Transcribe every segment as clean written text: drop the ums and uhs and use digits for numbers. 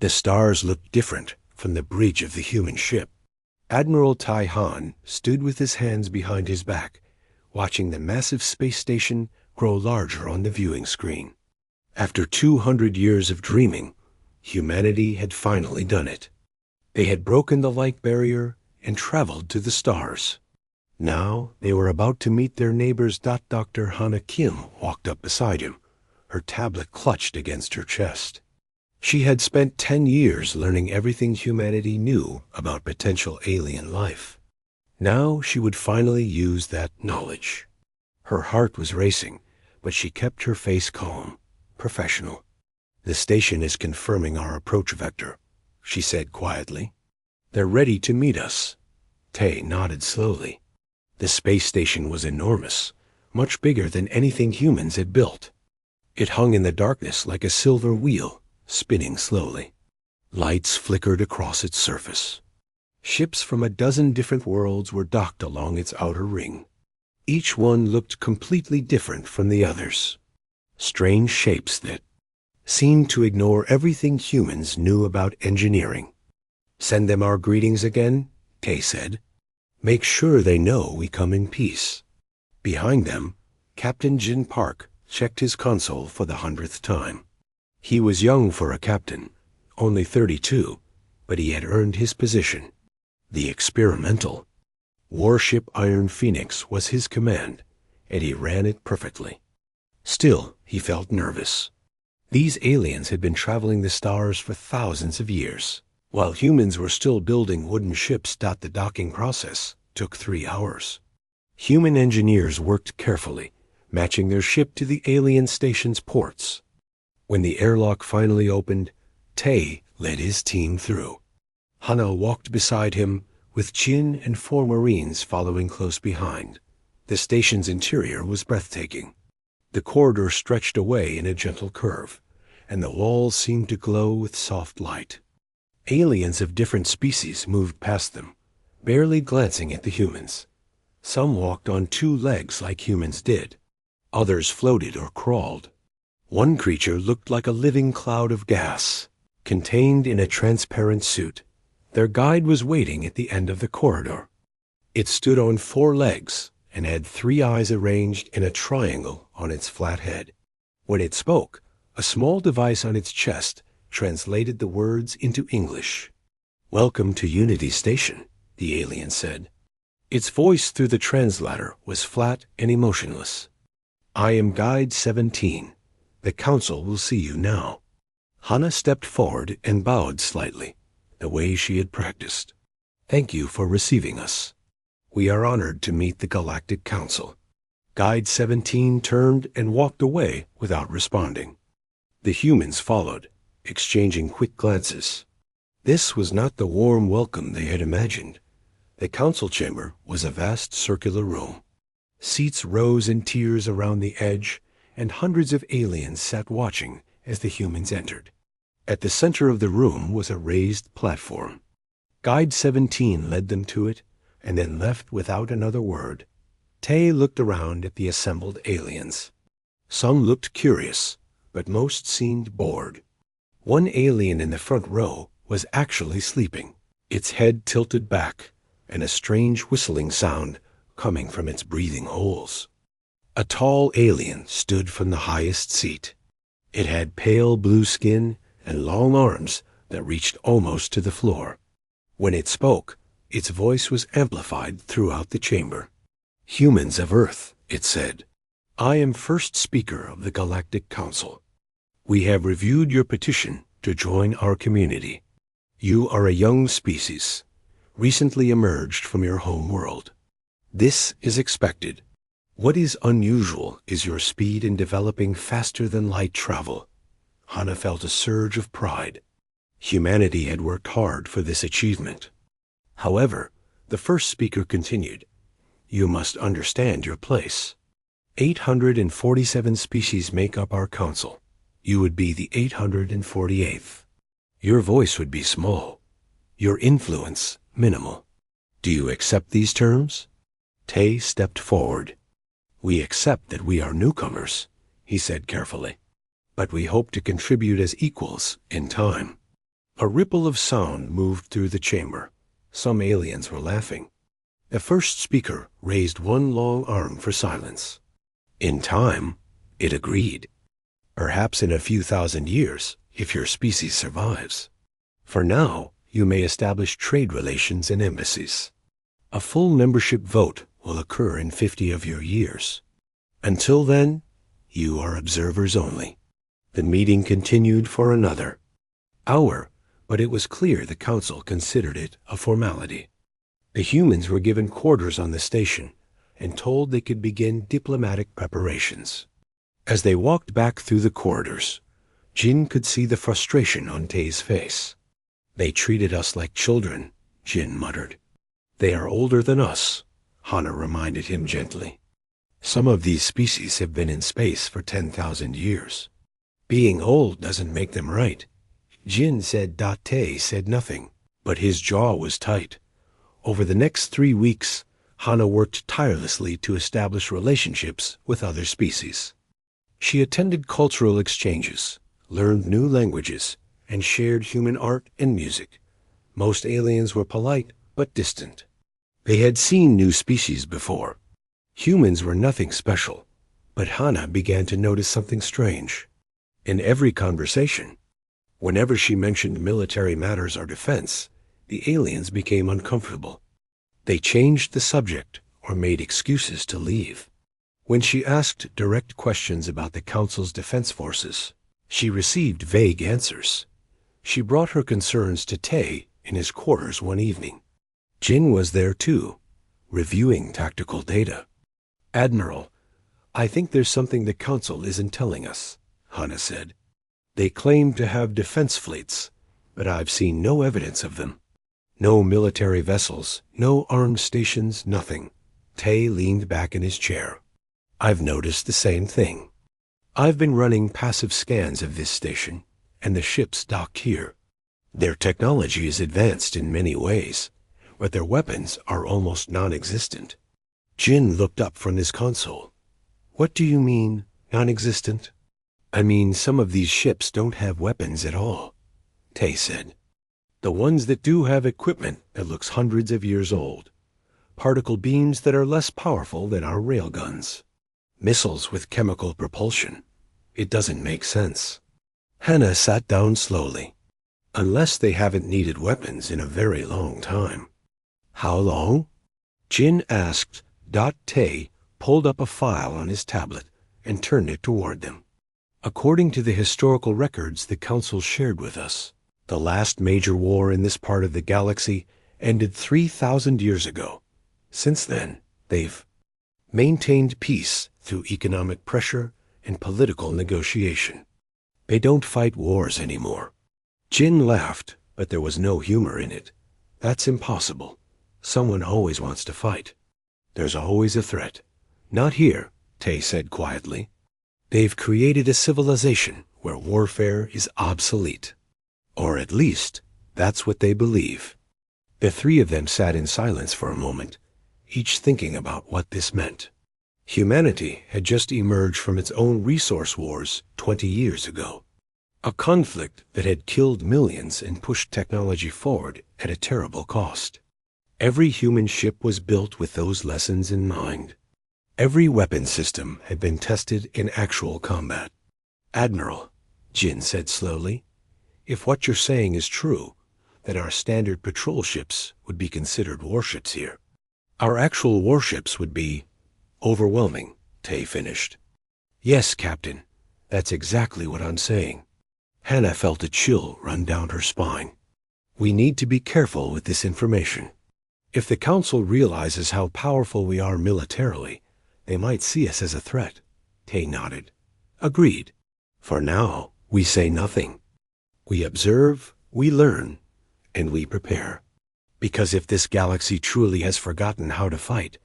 The stars looked different from the bridge of the human ship. Admiral Tai Han stood with his hands behind his back, watching the massive space station grow larger on the viewing screen. After 200 years of dreaming, humanity had finally done it. They had broken the light barrier and traveled to the stars. Now they were about to meet their neighbors. Dr. Hana Kim walked up beside him, her tablet clutched against her chest. She had spent 10 years learning everything humanity knew about potential alien life. Now she would finally use that knowledge. Her heart was racing, but she kept her face calm, professional. "The station is confirming our approach vector," she said quietly. "They're ready to meet us." Tay nodded slowly. The space station was enormous, much bigger than anything humans had built. It hung in the darkness like a silver wheel, spinning slowly. Lights flickered across its surface. Ships from a dozen different worlds were docked along its outer ring. Each one looked completely different from the others. Strange shapes that seemed to ignore everything humans knew about engineering. "Send them our greetings again," Tay said. "Make sure they know we come in peace." Behind them, Captain Jin Park checked his console for the 100th time. He was young for a captain, only 32, but he had earned his position. The experimental warship Iron Phoenix was his command, and he ran it perfectly. Still, he felt nervous. These aliens had been traveling the stars for thousands of years, while humans were still building wooden ships. The docking process took 3 hours. Human engineers worked carefully, matching their ship to the alien station's ports. When the airlock finally opened, Tay led his team through. Hana walked beside him, with Jin and 4 Marines following close behind. The station's interior was breathtaking. The corridor stretched away in a gentle curve, and the walls seemed to glow with soft light. Aliens of different species moved past them, barely glancing at the humans. Some walked on 2 legs like humans did. Others floated or crawled. One creature looked like a living cloud of gas, contained in a transparent suit. Their guide was waiting at the end of the corridor. It stood on 4 legs and had 3 eyes arranged in a triangle on its flat head. When it spoke, a small device on its chest translated the words into English. "Welcome to Unity Station," the alien said. Its voice through the translator was flat and emotionless. "I am Guide 17. The Council will see you now." Hana stepped forward and bowed slightly, the way she had practiced. "Thank you for receiving us. We are honored to meet the Galactic Council." Guide 17 turned and walked away without responding. The humans followed, exchanging quick glances. This was not the warm welcome they had imagined. The council chamber was a vast circular room. Seats rose in tiers around the edge, and hundreds of aliens sat watching as the humans entered. At the center of the room was a raised platform. Guide 17 led them to it, and then left without another word. Tay looked around at the assembled aliens. Some looked curious, but most seemed bored. One alien in the front row was actually sleeping, its head tilted back, and a strange whistling sound coming from its breathing holes. A tall alien stood from the highest seat. It had pale blue skin and long arms that reached almost to the floor. When it spoke, its voice was amplified throughout the chamber. "Humans of Earth," it said, "I am first speaker of the Galactic Council. We have reviewed your petition to join our community. You are a young species, recently emerged from your home world. This is expected. What is unusual is your speed in developing faster than light travel." Hana felt a surge of pride. Humanity had worked hard for this achievement. However, the first speaker continued, "You must understand your place. 847 species make up our council. You would be the 848th. Your voice would be small. Your influence minimal. Do you accept these terms?" Tay stepped forward. "We accept that we are newcomers," he said carefully, "but we hope to contribute as equals in time." A ripple of sound moved through the chamber. Some aliens were laughing. The first speaker raised one long arm for silence. In time, it agreed. Perhaps in a few thousand years, if your species survives. For now, you may establish trade relations and embassies. A full membership vote will occur in 50 of your years. Until then, you are observers only. The meeting continued for another hour, but it was clear the council considered it a formality. The humans were given quarters on the station and told they could begin diplomatic preparations. As they walked back through the corridors, Jin could see the frustration on Tay's face. They treated us like children, Jin muttered. They are older than us, Hana reminded him gently. Some of these species have been in space for 10,000 years. Being old doesn't make them right. Jin said. Tay said nothing, but his jaw was tight. Over the next 3 weeks, Hana worked tirelessly to establish relationships with other species. She attended cultural exchanges, learned new languages, and shared human art and music. Most aliens were polite but distant. They had seen new species before. Humans were nothing special, but Hana began to notice something strange. In every conversation, whenever she mentioned military matters or defense, the aliens became uncomfortable. They changed the subject or made excuses to leave. When she asked direct questions about the Council's defense forces, she received vague answers. She brought her concerns to Tay in his quarters one evening. Jin was there too, reviewing tactical data. Admiral, I think there's something the Council isn't telling us, Hana said. They claim to have defense fleets, but I've seen no evidence of them. No military vessels, no armed stations, nothing. Tay leaned back in his chair. I've noticed the same thing. I've been running passive scans of this station, and the ships dock here. Their technology is advanced in many ways, but their weapons are almost non-existent. Jin looked up from his console. What do you mean, non-existent? I mean, some of these ships don't have weapons at all, Tay said. The ones that do have equipment that looks hundreds of years old. Particle beams that are less powerful than our railguns. Missiles with chemical propulsion. It doesn't make sense. Hana sat down slowly. Unless they haven't needed weapons in a very long time. How long? Jin asked. Tay pulled up a file on his tablet and turned it toward them. According to the historical records the Council shared with us, the last major war in this part of the galaxy ended 3,000 years ago. Since then, they've maintained peace through economic pressure and political negotiation. They don't fight wars anymore. Jin laughed, but there was no humor in it. That's impossible. Someone always wants to fight. There's always a threat. Not here, Tay said quietly. They've created a civilization where warfare is obsolete. Or at least, that's what they believe. The three of them sat in silence for a moment, each thinking about what this meant. Humanity had just emerged from its own resource wars 20 years ago. A conflict that had killed millions and pushed technology forward at a terrible cost. Every human ship was built with those lessons in mind. Every weapon system had been tested in actual combat. Admiral, Jin said slowly, if what you're saying is true, then our standard patrol ships would be considered warships here. Our actual warships would be overwhelming, Tay finished. Yes, Captain, that's exactly what I'm saying. Hana felt a chill run down her spine. We need to be careful with this information. If the Council realizes how powerful we are militarily, they might see us as a threat. Tay nodded. Agreed. For now, we say nothing. We observe, we learn, and we prepare. Because if this galaxy truly has forgotten how to fight,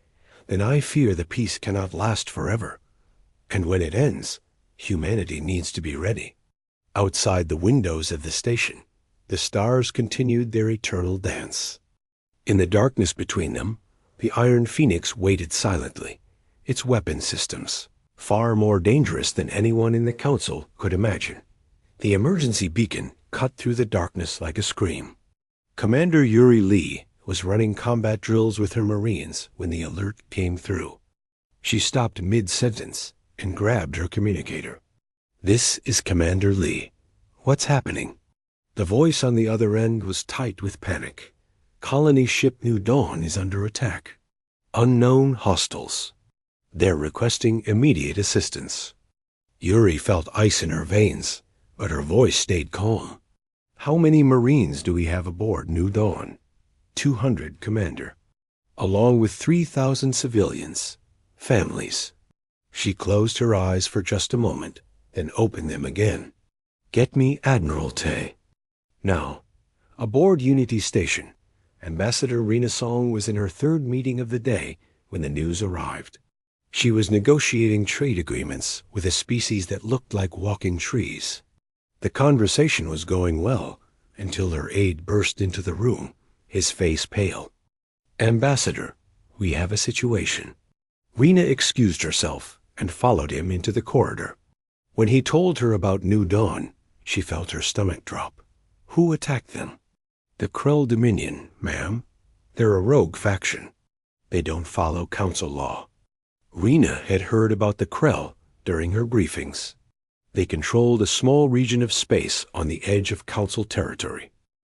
then I fear the peace cannot last forever. And when it ends, humanity needs to be ready. Outside the windows of the station, the stars continued their eternal dance. In the darkness between them, the Iron Phoenix waited silently, its weapon systems, far more dangerous than anyone in the Council could imagine. The emergency beacon cut through the darkness like a scream. Commander Yuri Lee was running combat drills with her Marines when the alert came through. She stopped mid-sentence and grabbed her communicator. "This is Commander Lee. What's happening?" The voice on the other end was tight with panic. "Colony ship New Dawn is under attack. Unknown hostiles. They're requesting immediate assistance." Yuri felt ice in her veins, but her voice stayed calm. "How many Marines do we have aboard New Dawn?" 200, Commander. "Along with 3,000 civilians. Families." She closed her eyes for just a moment, then opened them again. "Get me Admiral Tay." Now, aboard Unity Station, Ambassador Rena Song was in her third meeting of the day when the news arrived. She was negotiating trade agreements with a species that looked like walking trees. The conversation was going well until her aide burst into the room, his face pale. "Ambassador, we have a situation." Rena excused herself and followed him into the corridor. When he told her about New Dawn, she felt her stomach drop. "Who attacked them?" "The Krell Dominion, ma'am. They're a rogue faction. They don't follow council law." Rena had heard about the Krell during her briefings. They controlled a small region of space on the edge of council territory.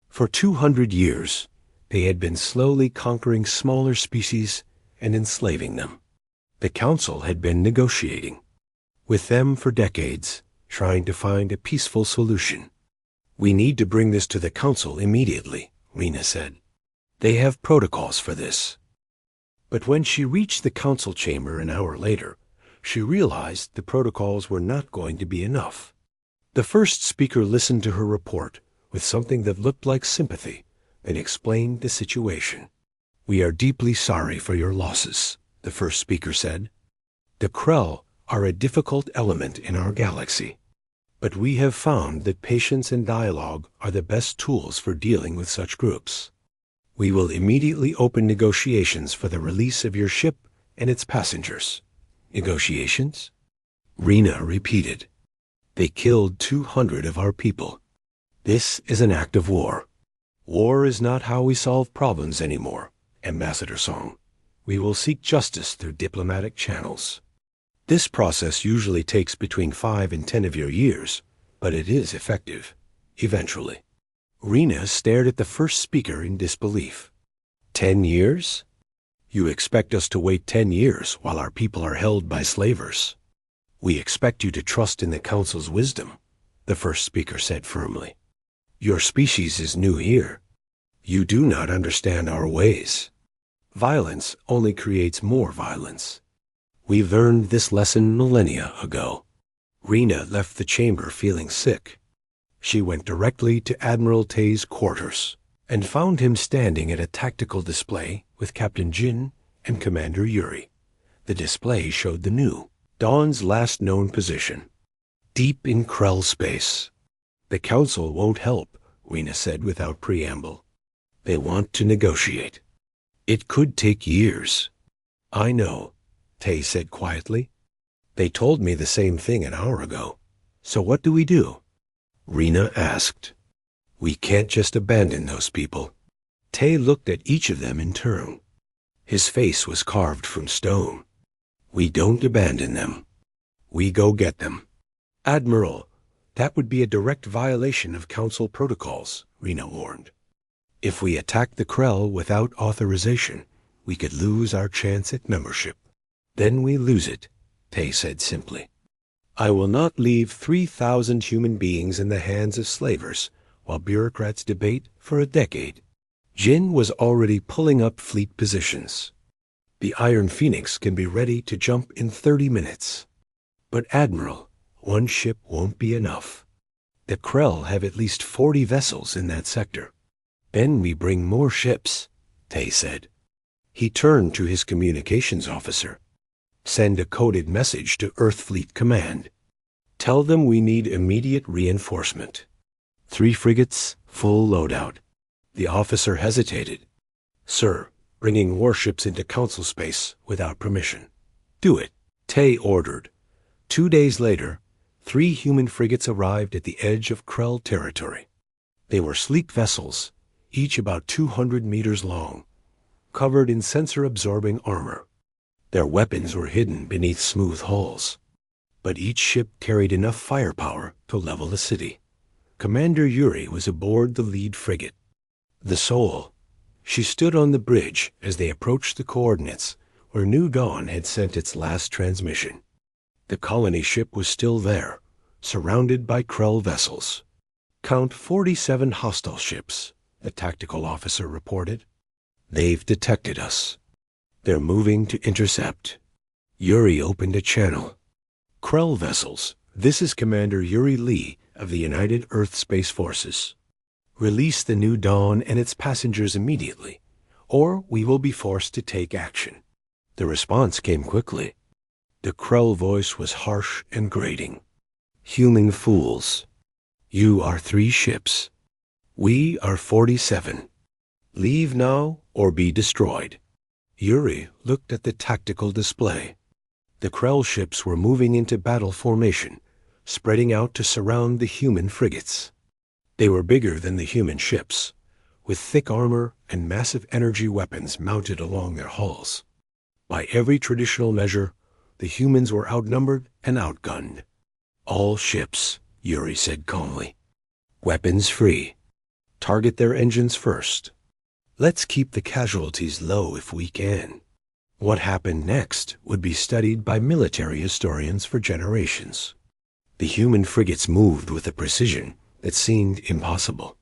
For 200 years, they had been slowly conquering smaller species and enslaving them. The council had been negotiating with them for decades, trying to find a peaceful solution. "We need to bring this to the council immediately," Rena said. "They have protocols for this." But when she reached the council chamber an hour later, she realized the protocols were not going to be enough. The first speaker listened to her report with something that looked like sympathy and explained the situation. "We are deeply sorry for your losses," the first speaker said. "The Krell are a difficult element in our galaxy, but we have found that patience and dialogue are the best tools for dealing with such groups. We will immediately open negotiations for the release of your ship and its passengers." "Negotiations?" Rena repeated. "They killed 200 of our people. This is an act of war. War is not how we solve problems anymore, Ambassador Song. We will seek justice through diplomatic channels. This process usually takes between 5 and 10 of your years, but it is effective, eventually." Rena stared at the first speaker in disbelief. 10 years? You expect us to wait 10 years while our people are held by slavers? "We expect you to trust in the council's wisdom," the first speaker said firmly. "Your species is new here. You do not understand our ways. Violence only creates more violence. We learned this lesson millennia ago." Rena left the chamber feeling sick. She went directly to Admiral Tay's quarters and found him standing at a tactical display with Captain Jin and Commander Yuri. The display showed the new Dawn's last known position, deep in Krell space. "The council won't help," Rena said without preamble. "They want to negotiate. It could take years." "I know," Tay said quietly. "They told me the same thing an hour ago. So what do we do?" Rena asked. "We can't just abandon those people." Tay looked at each of them in turn. His face was carved from stone. "We don't abandon them. We go get them." "Admiral, that would be a direct violation of council protocols," Rena warned. "If we attack the Krell without authorization, we could lose our chance at membership." "Then we lose it," Tay said simply. "I will not leave 3,000 human beings in the hands of slavers while bureaucrats debate for a decade." Jin was already pulling up fleet positions. "The Iron Phoenix can be ready to jump in 30 minutes. But Admiral, one ship won't be enough. The Krell have at least 40 vessels in that sector." "Then we bring more ships," Tay said. He turned to his communications officer. "Send a coded message to Earth Fleet Command. Tell them we need immediate reinforcement. 3 frigates, full loadout." The officer hesitated. "Sir, bringing warships into council space without permission." "Do it," Tay ordered. 2 days later, 3 human frigates arrived at the edge of Krell territory. They were sleek vessels, each about 200 meters long, covered in sensor-absorbing armor. Their weapons were hidden beneath smooth hulls, but each ship carried enough firepower to level a city. Commander Yuri was aboard the lead frigate, the Soul. She stood on the bridge as they approached the coordinates where New Dawn had sent its last transmission. The colony ship was still there, surrounded by Krell vessels. "Count 47 hostile ships," the tactical officer reported. "They've detected us. They're moving to intercept." Yuri opened a channel. "Krell vessels, this is Commander Yuri Lee of the United Earth Space Forces. Release the New Dawn and its passengers immediately, or we will be forced to take action." The response came quickly. The Krell voice was harsh and grating. "Human fools. You are 3 ships. We are 47. Leave now or be destroyed." Yuri looked at the tactical display. The Krell ships were moving into battle formation, spreading out to surround the human frigates. They were bigger than the human ships, with thick armor and massive energy weapons mounted along their hulls. By every traditional measure, the humans were outnumbered and outgunned. "All ships," Yuri said calmly. "Weapons free. Target their engines first. Let's keep the casualties low if we can." What happened next would be studied by military historians for generations. The human frigates moved with a precision that seemed impossible.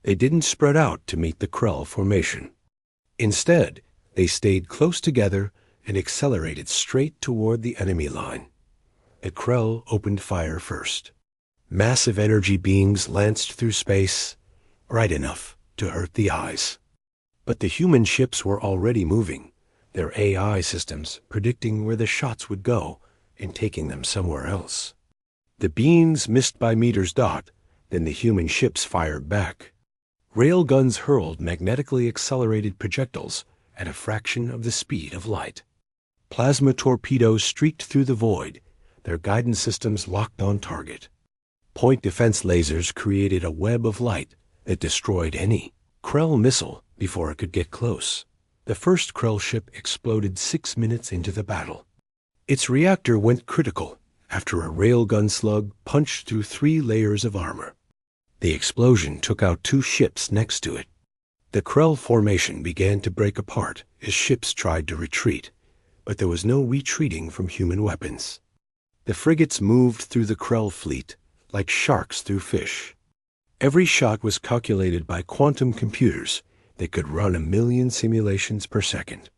They didn't spread out to meet the Krell formation. Instead, they stayed close together and accelerated straight toward the enemy line. The Krell opened fire first. Massive energy beams lanced through space, bright enough to hurt the eyes. But the human ships were already moving, their AI systems predicting where the shots would go and taking them somewhere else. The beams missed by meters dot, then the human ships fired back. Railguns hurled magnetically accelerated projectiles at a fraction of the speed of light. Plasma torpedoes streaked through the void, their guidance systems locked on target. Point defense lasers created a web of light that destroyed any Krell missile before it could get close. The first Krell ship exploded 6 minutes into the battle. Its reactor went critical after a railgun slug punched through 3 layers of armor. The explosion took out 2 ships next to it. The Krell formation began to break apart as ships tried to retreat, but there was no retreating from human weapons. The frigates moved through the Krell fleet like sharks through fish. Every shot was calculated by quantum computers that could run 1,000,000 simulations per second.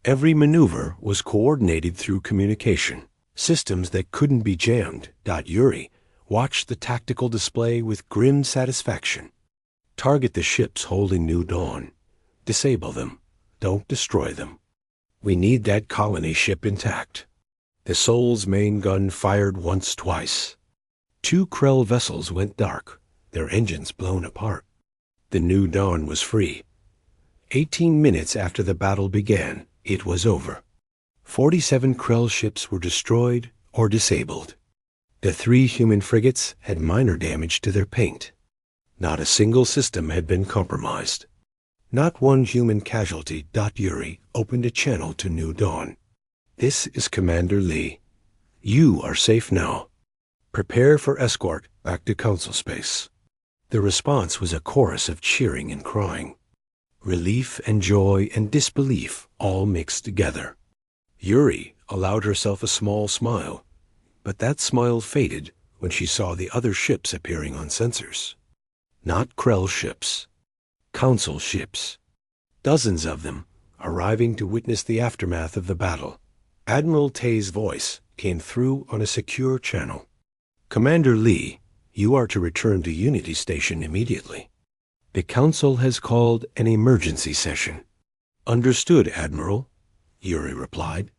Every maneuver was coordinated through communication, systems that couldn't be jammed. Yuri watched the tactical display with grim satisfaction. Target the ships holding New Dawn. Disable them. Don't destroy them. We need that colony ship intact. The Soul's main gun fired once, twice. 2 Krell vessels went dark, their engines blown apart. The New Dawn was free. 18 minutes after the battle began, it was over. 47 Krell ships were destroyed or disabled. The 3 human frigates had minor damage to their paint. Not a single system had been compromised. Not one human casualty. Yuri opened a channel to New Dawn. "This is Commander Lee. You are safe now. Prepare for escort back to Council Space." The response was a chorus of cheering and crying. Relief and joy and disbelief all mixed together. Yuri allowed herself a small smile, but that smile faded when she saw the other ships appearing on sensors. Not Krell ships. Council ships. Dozens of them, arriving to witness the aftermath of the battle. Admiral Tay's voice came through on a secure channel. "Commander Lee, you are to return to Unity Station immediately. The Council has called an emergency session." "Understood, Admiral," Yuri replied.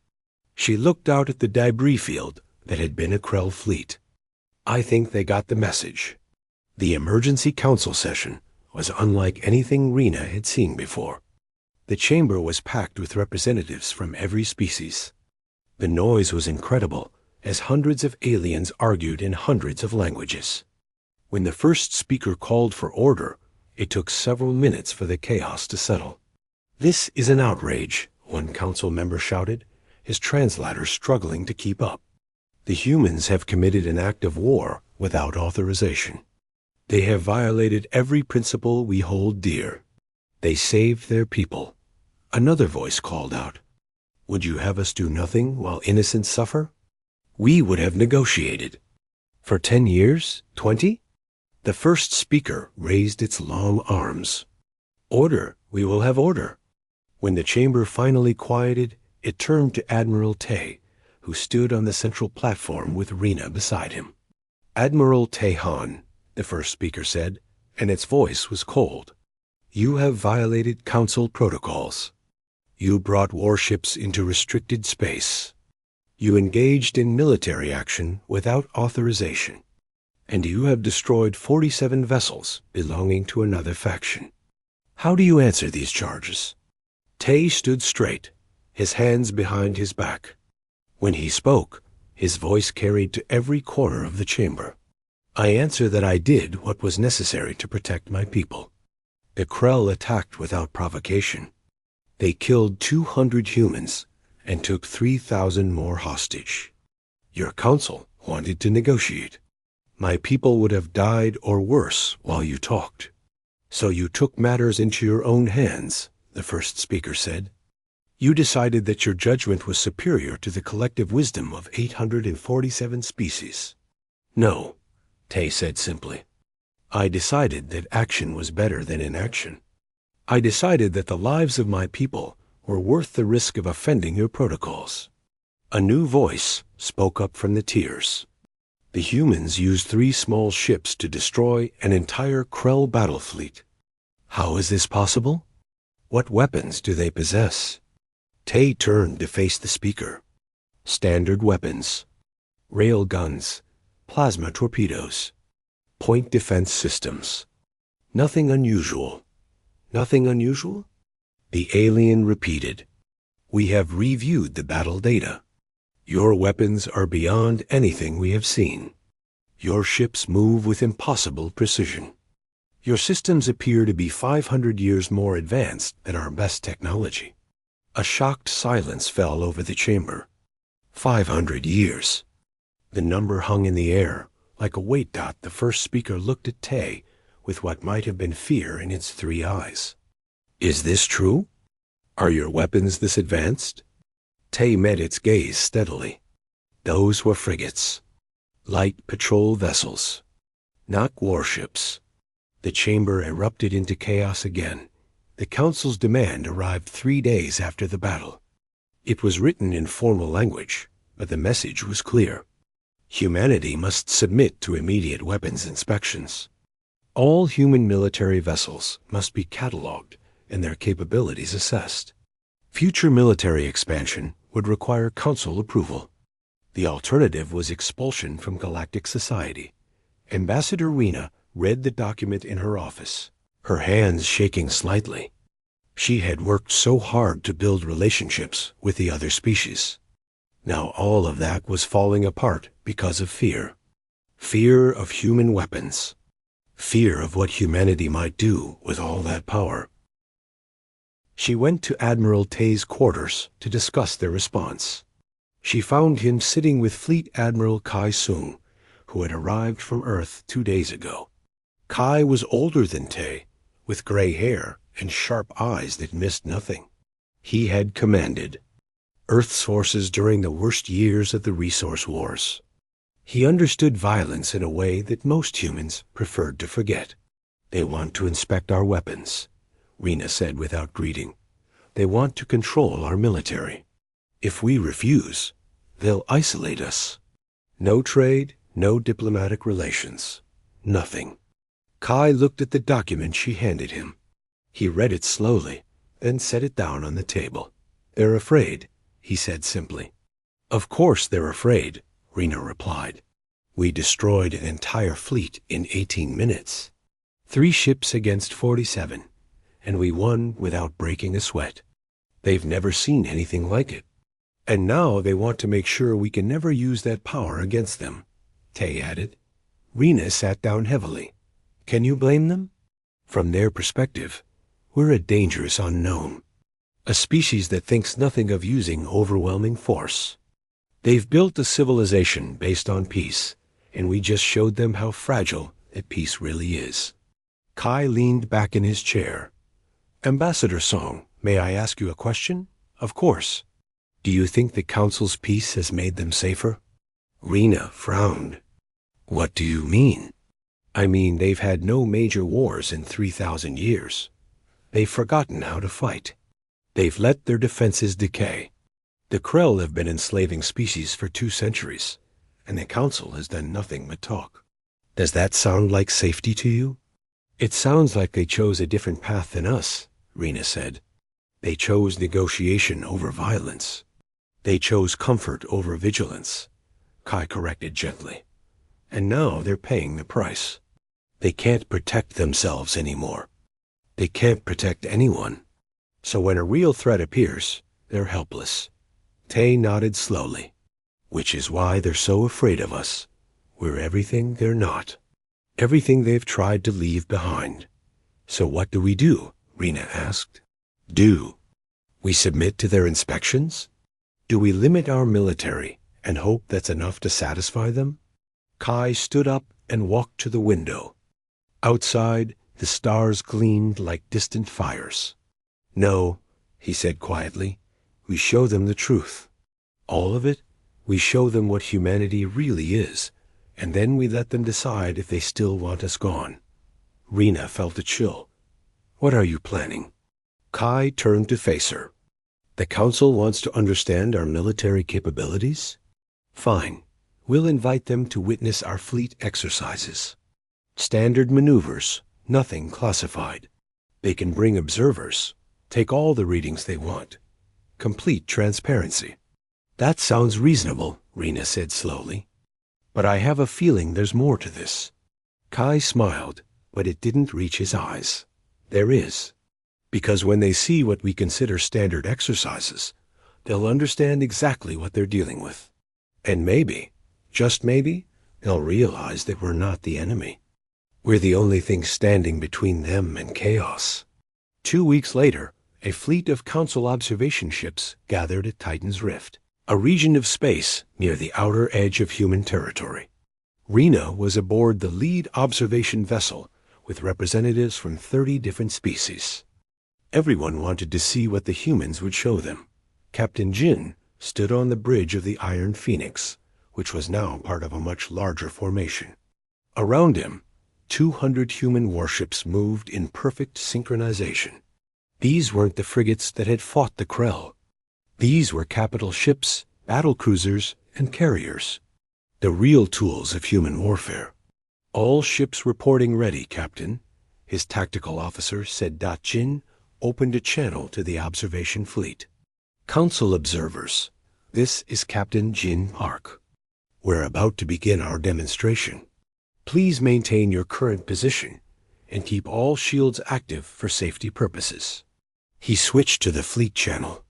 She looked out at the debris field that had been a Krell fleet. "I think they got the message." The emergency council session was unlike anything Rena had seen before. The chamber was packed with representatives from every species. The noise was incredible, as hundreds of aliens argued in hundreds of languages. When the first speaker called for order, it took several minutes for the chaos to settle. "This is an outrage," one council member shouted, his translator struggling to keep up. "The humans have committed an act of war without authorization. They have violated every principle we hold dear. They saved their people." Another voice called out, "Would you have us do nothing while innocents suffer? We would have negotiated." "For 10 years? 20? The first speaker raised its long arms. "Order, we will have order." When the chamber finally quieted, it turned to Admiral Tay, who stood on the central platform with Rena beside him. "Admiral Tay Han," the first speaker said, and its voice was cold. "You have violated Council protocols. You brought warships into restricted space. You engaged in military action without authorization. And you have destroyed 47 vessels belonging to another faction. How do you answer these charges?" Tay stood straight, his hands behind his back. When he spoke, his voice carried to every corner of the chamber. "I answer that I did what was necessary to protect my people. The Krell attacked without provocation. They killed 200 humans and took 3,000 more hostage. Your council wanted to negotiate. My people would have died or worse while you talked. So you took matters into your own hands," the first speaker said. "You decided that your judgment was superior to the collective wisdom of 847 species." "No," Tay said simply. "I decided that action was better than inaction. I decided that the lives of my people were worth the risk of offending your protocols." A new voice spoke up from the tiers. "The humans used 3 small ships to destroy an entire Krell battle fleet. How is this possible? What weapons do they possess?" Tay turned to face the speaker. "Standard weapons. Rail guns, plasma torpedoes, point defense systems. Nothing unusual." "Nothing unusual?" The alien repeated. "We have reviewed the battle data. Your weapons are beyond anything we have seen. Your ships move with impossible precision. Your systems appear to be 500 years more advanced than our best technology." A shocked silence fell over the chamber. 500 years. The number hung in the air. Like a weight dot, the first speaker looked at Tay with what might have been fear in its 3 eyes. "Is this true? Are your weapons this advanced?" Tay met its gaze steadily. "Those were frigates. Light patrol vessels. Not warships." The chamber erupted into chaos again. The Council's demand arrived 3 days after the battle. It was written in formal language, but the message was clear. Humanity must submit to immediate weapons inspections. All human military vessels must be catalogued and their capabilities assessed. Future military expansion would require Council approval. The alternative was expulsion from galactic society. Ambassador Rena read the document in her office, her hands shaking slightly. She had worked so hard to build relationships with the other species. Now all of that was falling apart because of fear. Fear of human weapons. Fear of what humanity might do with all that power. She went to Admiral Tay's quarters to discuss their response. She found him sitting with Fleet Admiral Kai Sung, who had arrived from Earth 2 days ago. Kai was older than Tay, with gray hair and sharp eyes that missed nothing. He had commanded Earth's forces during the worst years of the resource wars. He understood violence in a way that most humans preferred to forget. "They want to inspect our weapons," Rena said without greeting. "They want to control our military. If we refuse, they'll isolate us. No trade, no diplomatic relations. Nothing." Kai looked at the document she handed him. He read it slowly, then set it down on the table. "They're afraid," he said simply. "Of course they're afraid," Rena replied. "We destroyed an entire fleet in 18 minutes. 3 ships against 47, and we won without breaking a sweat. They've never seen anything like it. And now they want to make sure we can never use that power against them," Tay added. Rena sat down heavily. Can you blame them? From their perspective, we're a dangerous unknown. A species that thinks nothing of using overwhelming force. They've built a civilization based on peace, and we just showed them how fragile that peace really is. Kai leaned back in his chair. Ambassador Song, may I ask you a question? Of course. Do you think the Council's peace has made them safer? Rena frowned. What do you mean? I mean, they've had no major wars in 3,000 years. They've forgotten how to fight. They've let their defenses decay. The Krell have been enslaving species for 2 centuries, and the Council has done nothing but talk. Does that sound like safety to you? It sounds like they chose a different path than us, Rena said. They chose negotiation over violence. They chose comfort over vigilance, Kai corrected gently. And now they're paying the price. They can't protect themselves anymore. They can't protect anyone. So when a real threat appears, they're helpless. Tay nodded slowly. Which is why they're so afraid of us. We're everything they're not. Everything they've tried to leave behind. So what do we do? Rena asked. Do? We submit to their inspections? Do we limit our military and hope that's enough to satisfy them? Kai stood up and walked to the window. Outside, the stars gleamed like distant fires. No, he said quietly, we show them the truth. All of it, we show them what humanity really is, and then we let them decide if they still want us gone. Rena felt a chill. What are you planning? Kai turned to face her. The Council wants to understand our military capabilities? Fine. We'll invite them to witness our fleet exercises. Standard maneuvers, nothing classified. They can bring observers, take all the readings they want. Complete transparency. That sounds reasonable, Rena said slowly. But I have a feeling there's more to this. Kai smiled, but it didn't reach his eyes. There is. Because when they see what we consider standard exercises, they'll understand exactly what they're dealing with. And maybe, just maybe, they'll realize that we're not the enemy. We're the only thing standing between them and chaos. 2 weeks later, a fleet of Council observation ships gathered at Titan's Rift, a region of space near the outer edge of human territory. Rena was aboard the lead observation vessel with representatives from 30 different species. Everyone wanted to see what the humans would show them. Captain Jin stood on the bridge of the Iron Phoenix, which was now part of a much larger formation. Around him, 200 human warships moved in perfect synchronization. These weren't the frigates that had fought the Krell. These were capital ships, battle cruisers, and carriers. The real tools of human warfare. All ships reporting ready, Captain, his tactical officer said. Jin opened a channel to the observation fleet. Council observers, this is Captain Jin Park. We're about to begin our demonstration. Please maintain your current position and keep all shields active for safety purposes. He switched to the fleet channel.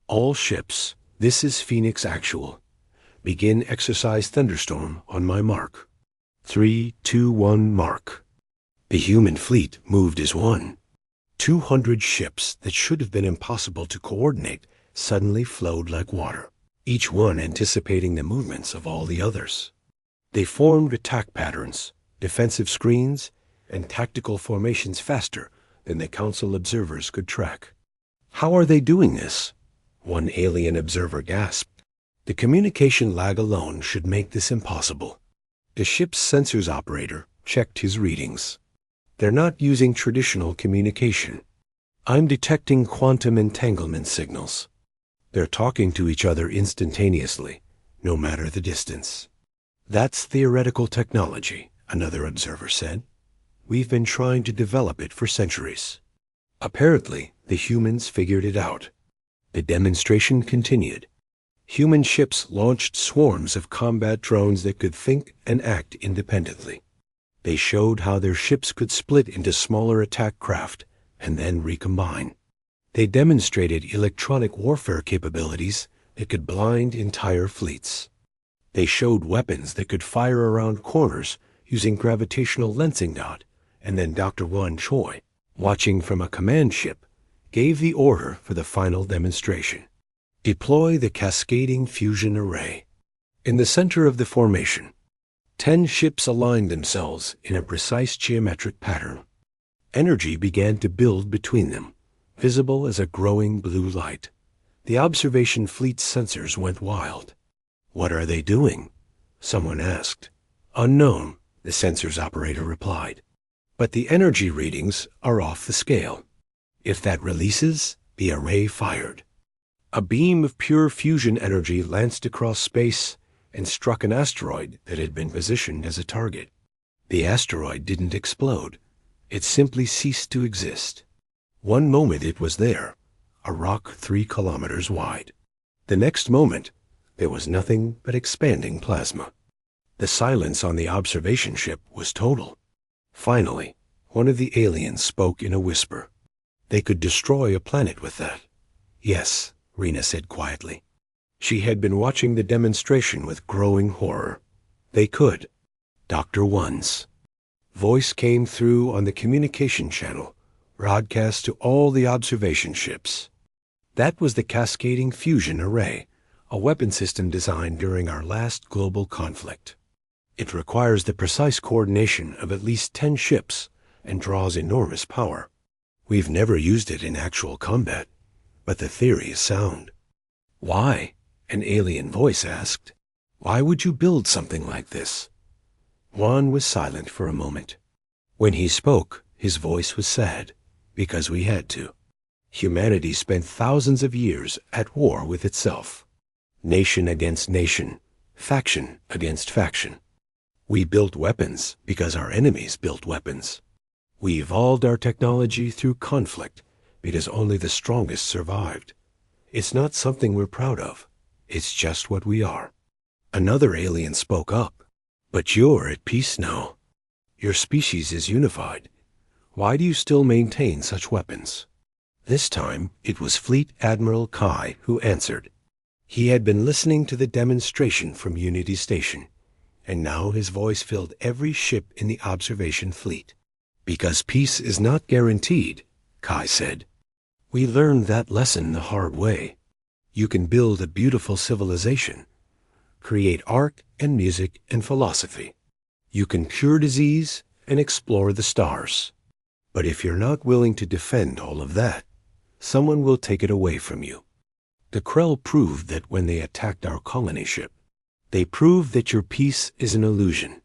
All ships, this is Phoenix Actual. Begin exercise Thunderstorm on my mark. 3, 2, 1, mark. The human fleet moved as one. 200 ships that should have been impossible to coordinate suddenly flowed like water, each one anticipating the movements of all the others. They formed attack patterns, defensive screens, and tactical formations faster than the Council observers could track. How are they doing this? One alien observer gasped. The communication lag alone should make this impossible. The ship's sensors operator checked his readings. They're not using traditional communication. I'm detecting quantum entanglement signals. They're talking to each other instantaneously, no matter the distance. That's theoretical technology, another observer said. We've been trying to develop it for centuries. Apparently, the humans figured it out. The demonstration continued. Human ships launched swarms of combat drones that could think and act independently. They showed how their ships could split into smaller attack craft and then recombine. They demonstrated electronic warfare capabilities that could blind entire fleets. They showed weapons that could fire around corners using gravitational lensing dot, and then Dr. Wan Choi, watching from a command ship, gave the order for the final demonstration. Deploy the cascading fusion array. In the center of the formation, 10 ships aligned themselves in a precise geometric pattern. Energy began to build between them, visible as a growing blue light. The observation fleet's sensors went wild. "What are they doing?" someone asked. "Unknown," the sensors operator replied. "But the energy readings are off the scale. If that releases, the array fired." A beam of pure fusion energy lanced across space and struck an asteroid that had been positioned as a target. The asteroid didn't explode. It simply ceased to exist. One moment it was there, a rock 3 kilometers wide. The next moment, there was nothing but expanding plasma. The silence on the observation ship was total. Finally, one of the aliens spoke in a whisper. "They could destroy a planet with that." "Yes," Rena said quietly. She had been watching the demonstration with growing horror. "They could." Dr. Wan's voice came through on the communication channel, broadcast to all the observation ships. "That was the cascading fusion array, a weapon system designed during our last global conflict. It requires the precise coordination of at least 10 ships and draws enormous power. We've never used it in actual combat, but the theory is sound." "Why?" an alien voice asked. "Why would you build something like this?" Juan was silent for a moment. When he spoke, his voice was sad, because we had to. Humanity spent thousands of years at war with itself. Nation against nation, faction against faction. We built weapons because our enemies built weapons. We evolved our technology through conflict because only the strongest survived. It's not something we're proud of. It's just what we are. Another alien spoke up. "But you're at peace now. Your species is unified. Why do you still maintain such weapons?" This time, it was Fleet Admiral Kai who answered. He had been listening to the demonstration from Unity Station, and now his voice filled every ship in the observation fleet. "Because peace is not guaranteed," Kai said. "We learned that lesson the hard way. You can build a beautiful civilization, create art and music and philosophy. You can cure disease and explore the stars. But if you're not willing to defend all of that, someone will take it away from you. The Krell proved that when they attacked our colony ship. They proved that your peace is an illusion,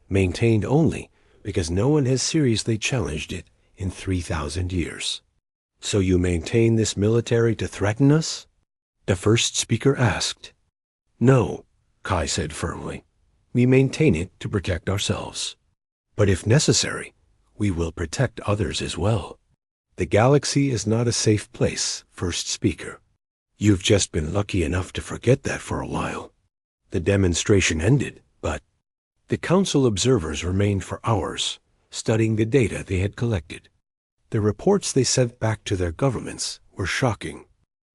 maintained only because no one has seriously challenged it in 3,000 years. So you maintain this military to threaten us?" the first speaker asked. "No," Kai said firmly. "We maintain it to protect ourselves. But if necessary, we will protect others as well. The galaxy is not a safe place," first speaker. "You've just been lucky enough to forget that for a while." The demonstration ended, but the council observers remained for hours, studying the data they had collected. The reports they sent back to their governments were shocking.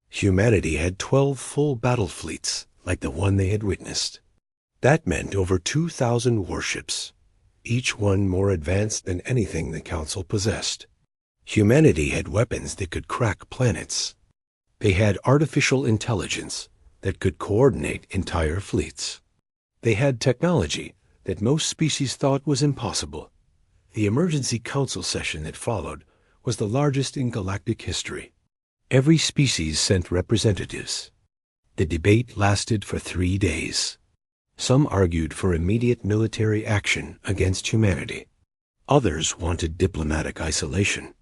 Humanity had 12 full battle fleets like the one they had witnessed. That meant over 2,000 warships, each one more advanced than anything the council possessed. Humanity had weapons that could crack planets. They had artificial intelligence that could coordinate entire fleets. They had technology that most species thought was impossible. The emergency council session that followed was the largest in galactic history. Every species sent representatives. The debate lasted for 3 days. Some argued for immediate military action against humanity. Others wanted diplomatic isolation.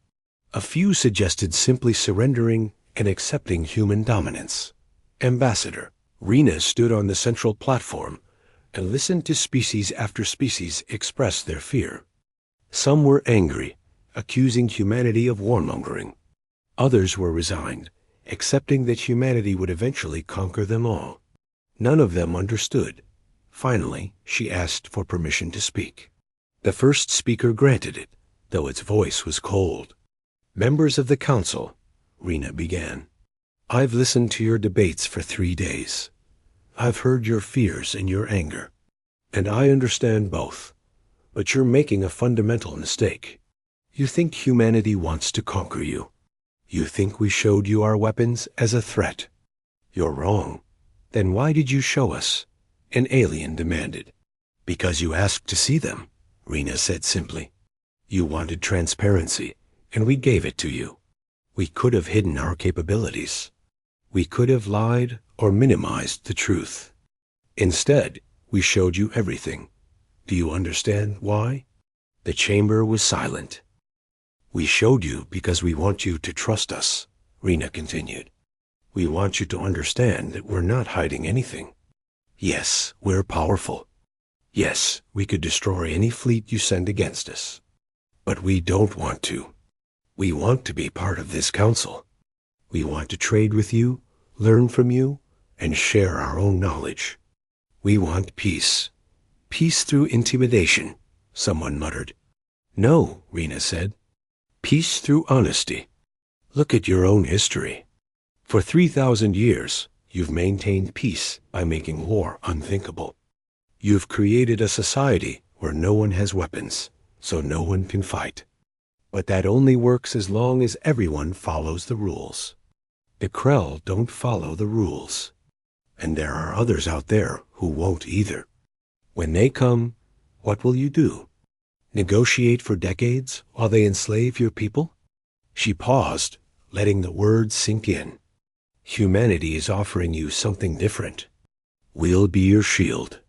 A few suggested simply surrendering and accepting human dominance. Ambassador Rena stood on the central platform and listened to species after species express their fear. Some were angry, accusing humanity of warmongering. Others were resigned, accepting that humanity would eventually conquer them all. None of them understood. Finally, she asked for permission to speak. The first speaker granted it, though its voice was cold. "Members of the council," Rena began, "I've listened to your debates for 3 days. I've heard your fears and your anger, and I understand both. But you're making a fundamental mistake. You think humanity wants to conquer you. You think we showed you our weapons as a threat. You're wrong. Then why did you show us? An alien demanded. Because you asked to see them, Rena said simply. You wanted transparency, and we gave it to you. We could have hidden our capabilities. We could have lied or minimized the truth. Instead, we showed you everything. Do you understand why? The chamber was silent. We showed you because we want you to trust us, Rena continued. We want you to understand that we're not hiding anything. Yes, we're powerful. Yes, we could destroy any fleet you send against us. But we don't want to. We want to be part of this council. We want to trade with you, learn from you, and share our own knowledge. We want peace. Peace through intimidation, someone muttered. No, Rena said. Peace through honesty. Look at your own history. For 3,000 years, you've maintained peace by making war unthinkable. You've created a society where no one has weapons, so no one can fight. But that only works as long as everyone follows the rules. The Krell don't follow the rules. And there are others out there who won't either. When they come, what will you do? Negotiate for decades while they enslave your people? She paused, letting the words sink in. Humanity is offering you something different. We'll be your shield.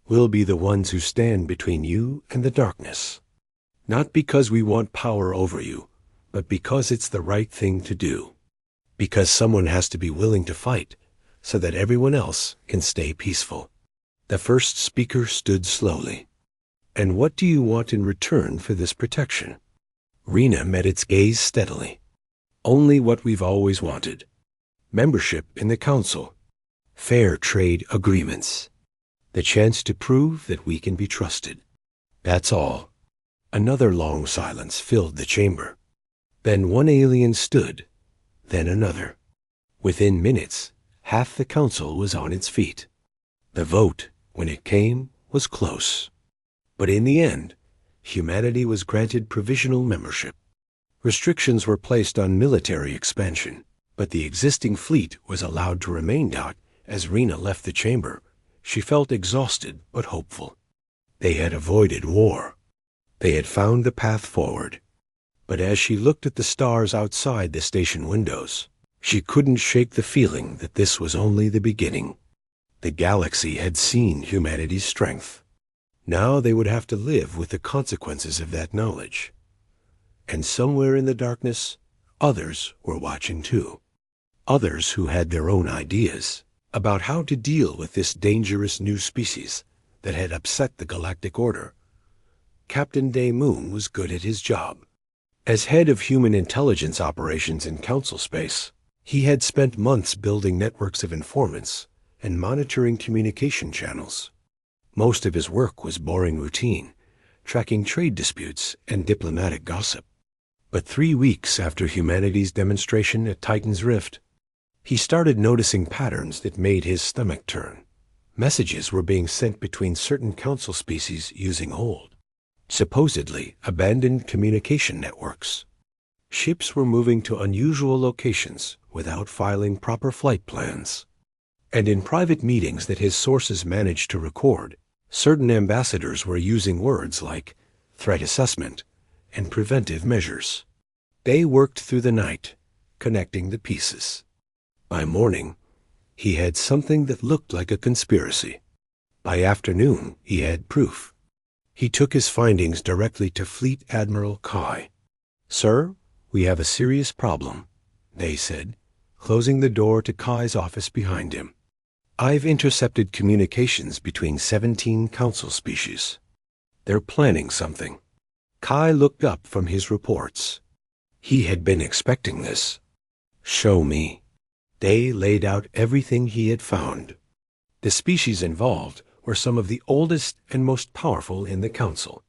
We'll be the ones who stand between you and the darkness. Not because we want power over you, but because it's the right thing to do. Because someone has to be willing to fight so that everyone else can stay peaceful. The first speaker stood slowly. And what do you want in return for this protection? Rena met its gaze steadily. Only what we've always wanted. Membership in the council. Fair trade agreements. The chance to prove that we can be trusted. That's all. Another long silence filled the chamber. Then one alien stood, then another. Within minutes, half the council was on its feet. The vote, when it came, was close. But in the end, humanity was granted provisional membership. Restrictions were placed on military expansion, but the existing fleet was allowed to remain out. As Rena left the chamber, she felt exhausted but hopeful. They had avoided war. They had found the path forward. But as she looked at the stars outside the station windows, she couldn't shake the feeling that this was only the beginning. The galaxy had seen humanity's strength. Now they would have to live with the consequences of that knowledge. And somewhere in the darkness, others were watching too. Others who had their own ideas about how to deal with this dangerous new species that had upset the galactic order. Captain Day Moon was good at his job. As head of human intelligence operations in council space, he had spent months building networks of informants and monitoring communication channels. Most of his work was boring routine, tracking trade disputes and diplomatic gossip. But 3 weeks after humanity's demonstration at Titan's Rift, he started noticing patterns that made his stomach turn. Messages were being sent between certain council species using old, supposedly abandoned communication networks. Ships were moving to unusual locations without filing proper flight plans. And in private meetings that his sources managed to record, certain ambassadors were using words like threat assessment and preventive measures. They worked through the night, connecting the pieces. By morning, he had something that looked like a conspiracy. By afternoon, he had proof. He took his findings directly to Fleet Admiral Kai. "Sir, we have a serious problem," they said, closing the door to Kai's office behind him. "I've intercepted communications between 17 council species. They're planning something." Kai looked up from his reports. He had been expecting this. "Show me." They laid out everything he had found. The species involved were some of the oldest and most powerful in the council.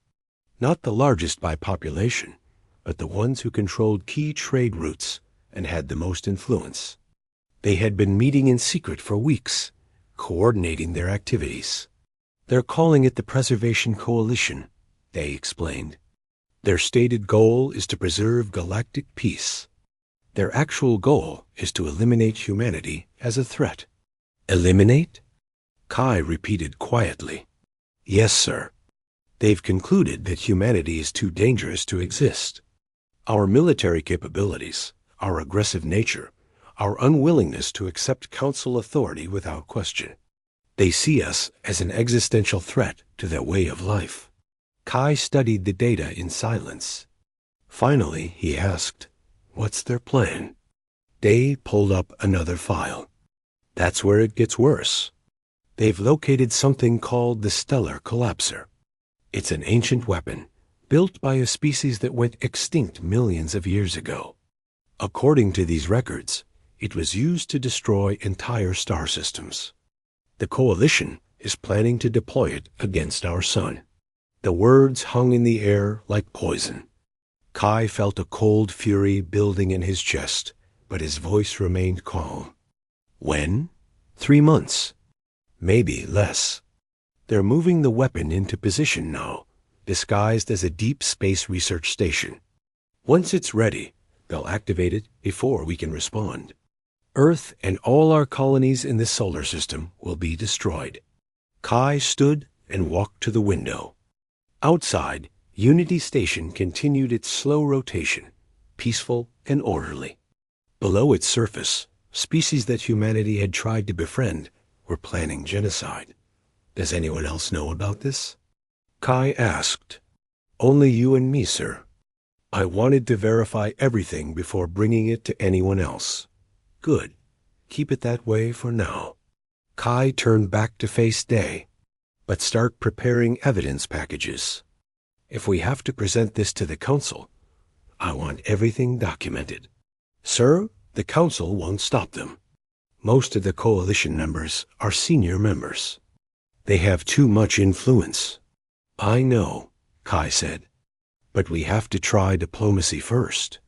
Not the largest by population, but the ones who controlled key trade routes and had the most influence. They had been meeting in secret for weeks, coordinating their activities. They're calling it the Preservation Coalition, Day explained. Their stated goal is to preserve galactic peace. Their actual goal is to eliminate humanity as a threat. Eliminate? Kai repeated quietly. Yes, sir. They've concluded that humanity is too dangerous to exist. Our military capabilities, our aggressive nature, our unwillingness to accept council authority without question. They see us as an existential threat to their way of life. Kai studied the data in silence. Finally, he asked, "What's their plan?" Day pulled up another file. That's where it gets worse. They've located something called the Stellar Collapser. It's an ancient weapon, built by a species that went extinct millions of years ago. According to these records, it was used to destroy entire star systems. The Coalition is planning to deploy it against our sun. The words hung in the air like poison. Kai felt a cold fury building in his chest, but his voice remained calm. When? 3 months. Maybe less. They're moving the weapon into position now, disguised as a deep space research station. Once it's ready, they'll activate it before we can respond. Earth and all our colonies in the solar system will be destroyed. Kai stood and walked to the window. Outside, Unity Station continued its slow rotation, peaceful and orderly. Below its surface, species that humanity had tried to befriend were planning genocide. Does anyone else know about this? Kai asked. Only you and me, sir. I wanted to verify everything before bringing it to anyone else. Good. Keep it that way for now. Kai turned back to face Day. But start preparing evidence packages. If we have to present this to the Council, I want everything documented. Sir, the Council won't stop them. Most of the Coalition members are senior members. They have too much influence. I know, Kai said. But we have to try diplomacy first.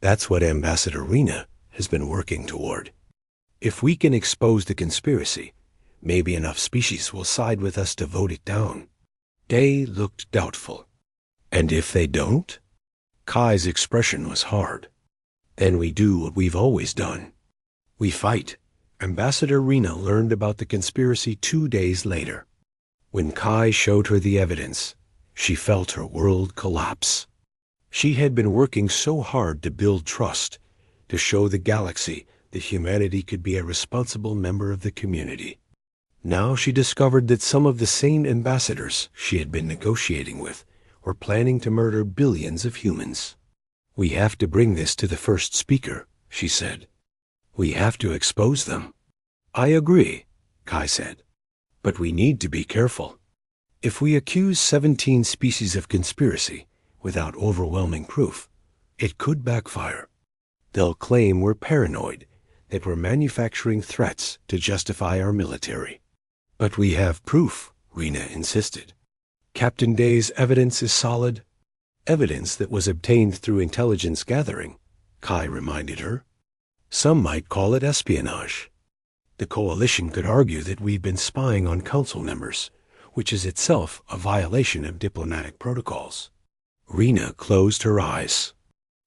That's what Ambassador Rena has been working toward. If we can expose the conspiracy, maybe enough species will side with us to vote it down. Day looked doubtful. And if they don't? Kai's expression was hard. Then we do what we've always done. We fight. Ambassador Rena learned about the conspiracy 2 days later. When Kai showed her the evidence, she felt her world collapse. She had been working so hard to build trust, to show the galaxy that humanity could be a responsible member of the community. Now she discovered that some of the same ambassadors she had been negotiating with were planning to murder billions of humans. We have to bring this to the first speaker, she said. We have to expose them. I agree, Kai said. But we need to be careful. If we accuse 17 species of conspiracy without overwhelming proof, it could backfire. They'll claim we're paranoid, that we're manufacturing threats to justify our military. But we have proof, Rena insisted. Captain Day's evidence is solid. Evidence that was obtained through intelligence gathering, Kai reminded her. Some might call it espionage. The Coalition could argue that we've been spying on Council members, which is itself a violation of diplomatic protocols. Rena closed her eyes.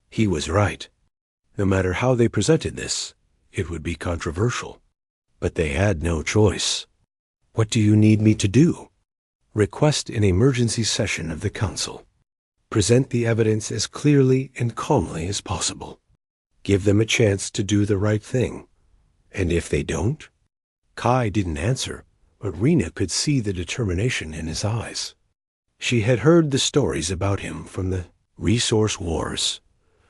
He was right. No matter how they presented this, it would be controversial. But they had no choice. What do you need me to do? Request an emergency session of the Council. Present the evidence as clearly and calmly as possible. Give them a chance to do the right thing. And if they don't? Kai didn't answer, but Rena could see the determination in his eyes. She had heard the stories about him from the resource wars,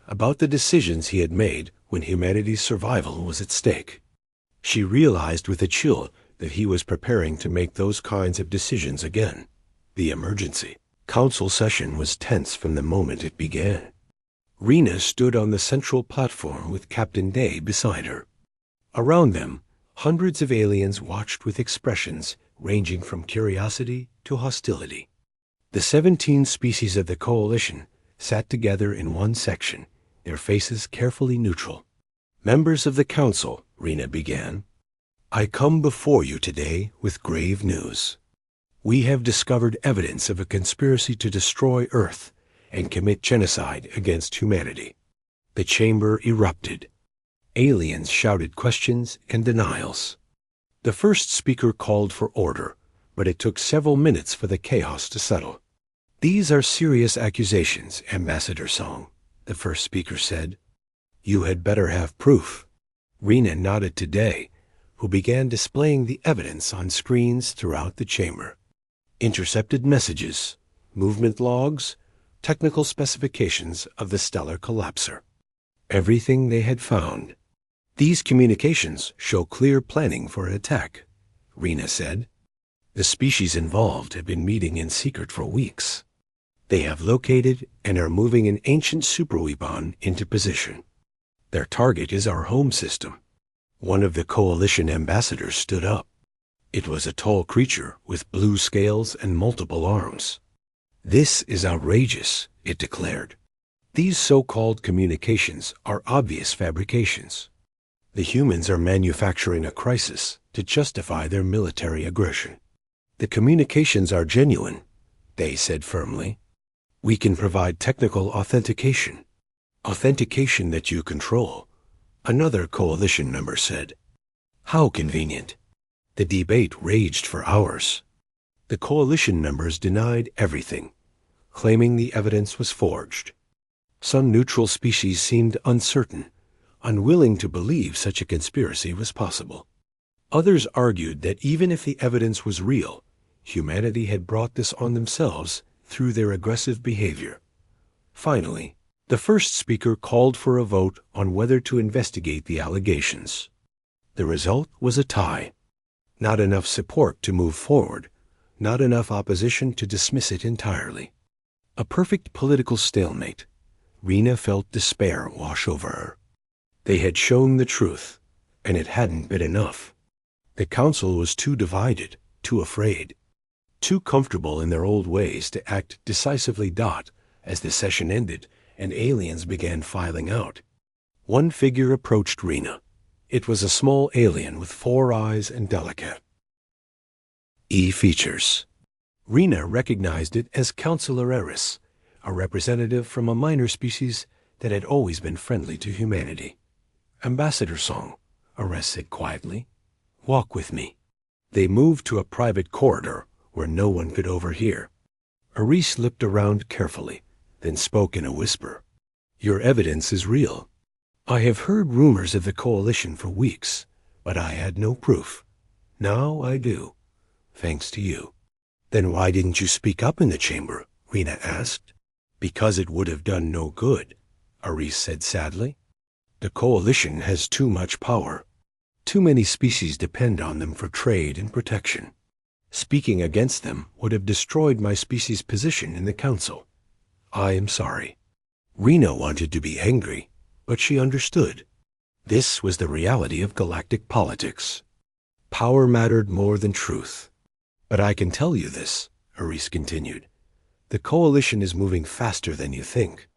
about the decisions he had made when humanity's survival was at stake. She realized with a chill that he was preparing to make those kinds of decisions again. The emergency council session was tense from the moment it began. Rena stood on the central platform with Captain Day beside her. Around them, hundreds of aliens watched with expressions ranging from curiosity to hostility. The 17 species of the Coalition sat together in one section, their faces carefully neutral. Members of the Council, Rena began, I come before you today with grave news. We have discovered evidence of a conspiracy to destroy Earth and commit genocide against humanity. The chamber erupted. Aliens shouted questions and denials. The first speaker called for order, but it took several minutes for the chaos to settle. "These are serious accusations, Ambassador Song," the first speaker said. "You had better have proof." Rena nodded to Day, who began displaying the evidence on screens throughout the chamber. Intercepted messages, movement logs, technical specifications of the stellar collapser. Everything they had found. "These communications show clear planning for an attack," Rena said. "The species involved have been meeting in secret for weeks. They have located and are moving an ancient superweapon into position. Their target is our home system." One of the coalition ambassadors stood up. It was a tall creature with blue scales and multiple arms. "This is outrageous," it declared. "These so-called communications are obvious fabrications. The humans are manufacturing a crisis to justify their military aggression." "The communications are genuine," they said firmly. "We can provide technical authentication. Authentication that you control," another coalition member said. "How convenient." The debate raged for hours. The coalition members denied everything, claiming the evidence was forged. Some neutral species seemed uncertain, unwilling to believe such a conspiracy was possible. Others argued that even if the evidence was real, humanity had brought this on themselves through their aggressive behavior. Finally, the first speaker called for a vote on whether to investigate the allegations. The result was a tie. Not enough support to move forward, not enough opposition to dismiss it entirely. A perfect political stalemate. Rena felt despair wash over her. They had shown the truth, and it hadn't been enough. The council was too divided, too afraid, too comfortable in their old ways to act decisively. As the session ended and aliens began filing out, one figure approached Rena. It was a small alien with 4 eyes and delicate features. Rena recognized it as Counselor Eris, a representative from a minor species that had always been friendly to humanity. "Ambassador Song," Eris said quietly, "walk with me." They moved to a private corridor where no one could overhear. Eris looked around carefully, then spoke in a whisper. "Your evidence is real. I have heard rumors of the coalition for weeks, but I had no proof. Now I do, thanks to you." "Then why didn't you speak up in the chamber?" Rena asked. "Because it would have done no good," Eris said sadly. "The coalition has too much power. Too many species depend on them for trade and protection. Speaking against them would have destroyed my species' position in the council. I am sorry." Rena wanted to be angry, but she understood. This was the reality of galactic politics. Power mattered more than truth. "But I can tell you this," Eris continued. "The coalition is moving faster than you think.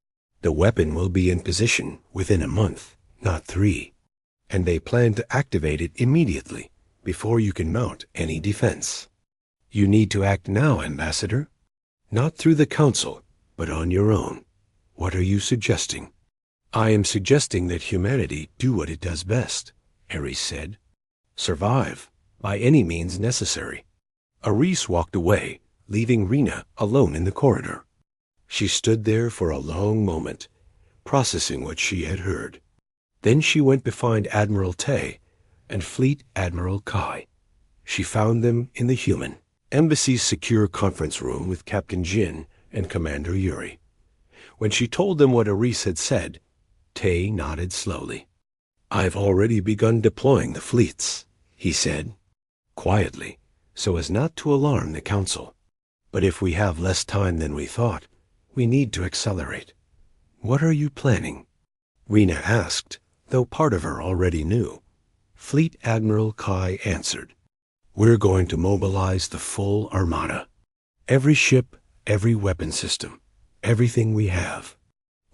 The weapon will be in position within a month, not 3. And they plan to activate it immediately, before you can mount any defense. You need to act now, Ambassador. Not through the council, but on your own. What are you suggesting?" "I am suggesting that humanity do what it does best," Eris said. "Survive, by any means necessary." Eris walked away, leaving Rena alone in the corridor. She stood there for a long moment, processing what she had heard. Then she went to find Admiral Tay and Fleet Admiral Kai. She found them in the human embassy's secure conference room with Captain Jin and Commander Yuri. When she told them what Eris had said, Tay nodded slowly. "I've already begun deploying the fleets," he said, quietly, so as not to alarm the council. "But if we have less time than we thought, we need to accelerate." "What are you planning?" Rena asked, though part of her already knew. Fleet Admiral Kai answered, "We're going to mobilize the full Armada. Every ship, every weapon system, everything we have.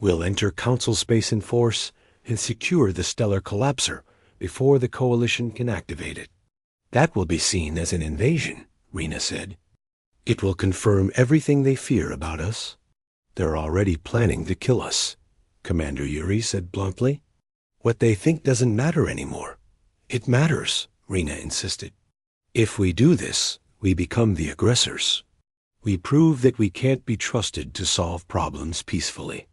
We'll enter Council space in force and secure the stellar collapser before the coalition can activate it." "That will be seen as an invasion," Rena said. It will confirm everything they fear about us. They're already planning to kill us, Commander Yuri said bluntly. What they think doesn't matter anymore. It matters, Rena insisted. If we do this, we become the aggressors. We prove that we can't be trusted to solve problems peacefully.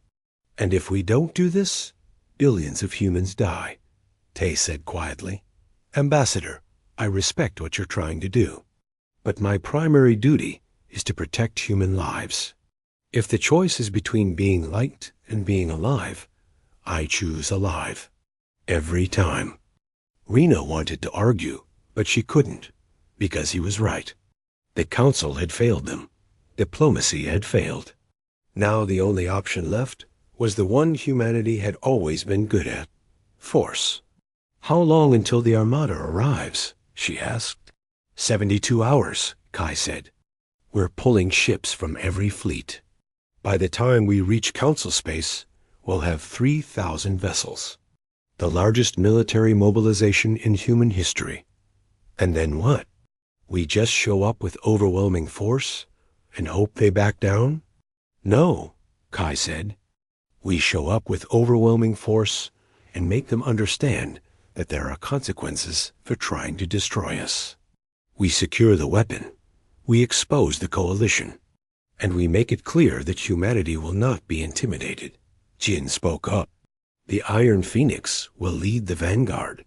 And if we don't do this, billions of humans die, Tay said quietly. Ambassador, I respect what you're trying to do. But my primary duty is to protect human lives. If the choice is between being liked and being alive, I choose alive. Every time. Rena wanted to argue, but she couldn't, because he was right. The Council had failed them. Diplomacy had failed. Now the only option left was the one humanity had always been good at, force. How long until the Armada arrives? She asked. 72 hours, Kai said. We're pulling ships from every fleet. By the time we reach Council space, we'll have 3,000 vessels. The largest military mobilization in human history. And then what? We just show up with overwhelming force and hope they back down? No, Kai said. We show up with overwhelming force and make them understand that there are consequences for trying to destroy us. We secure the weapon. We expose the coalition. And we make it clear that humanity will not be intimidated. Jin spoke up. The Iron Phoenix will lead the vanguard.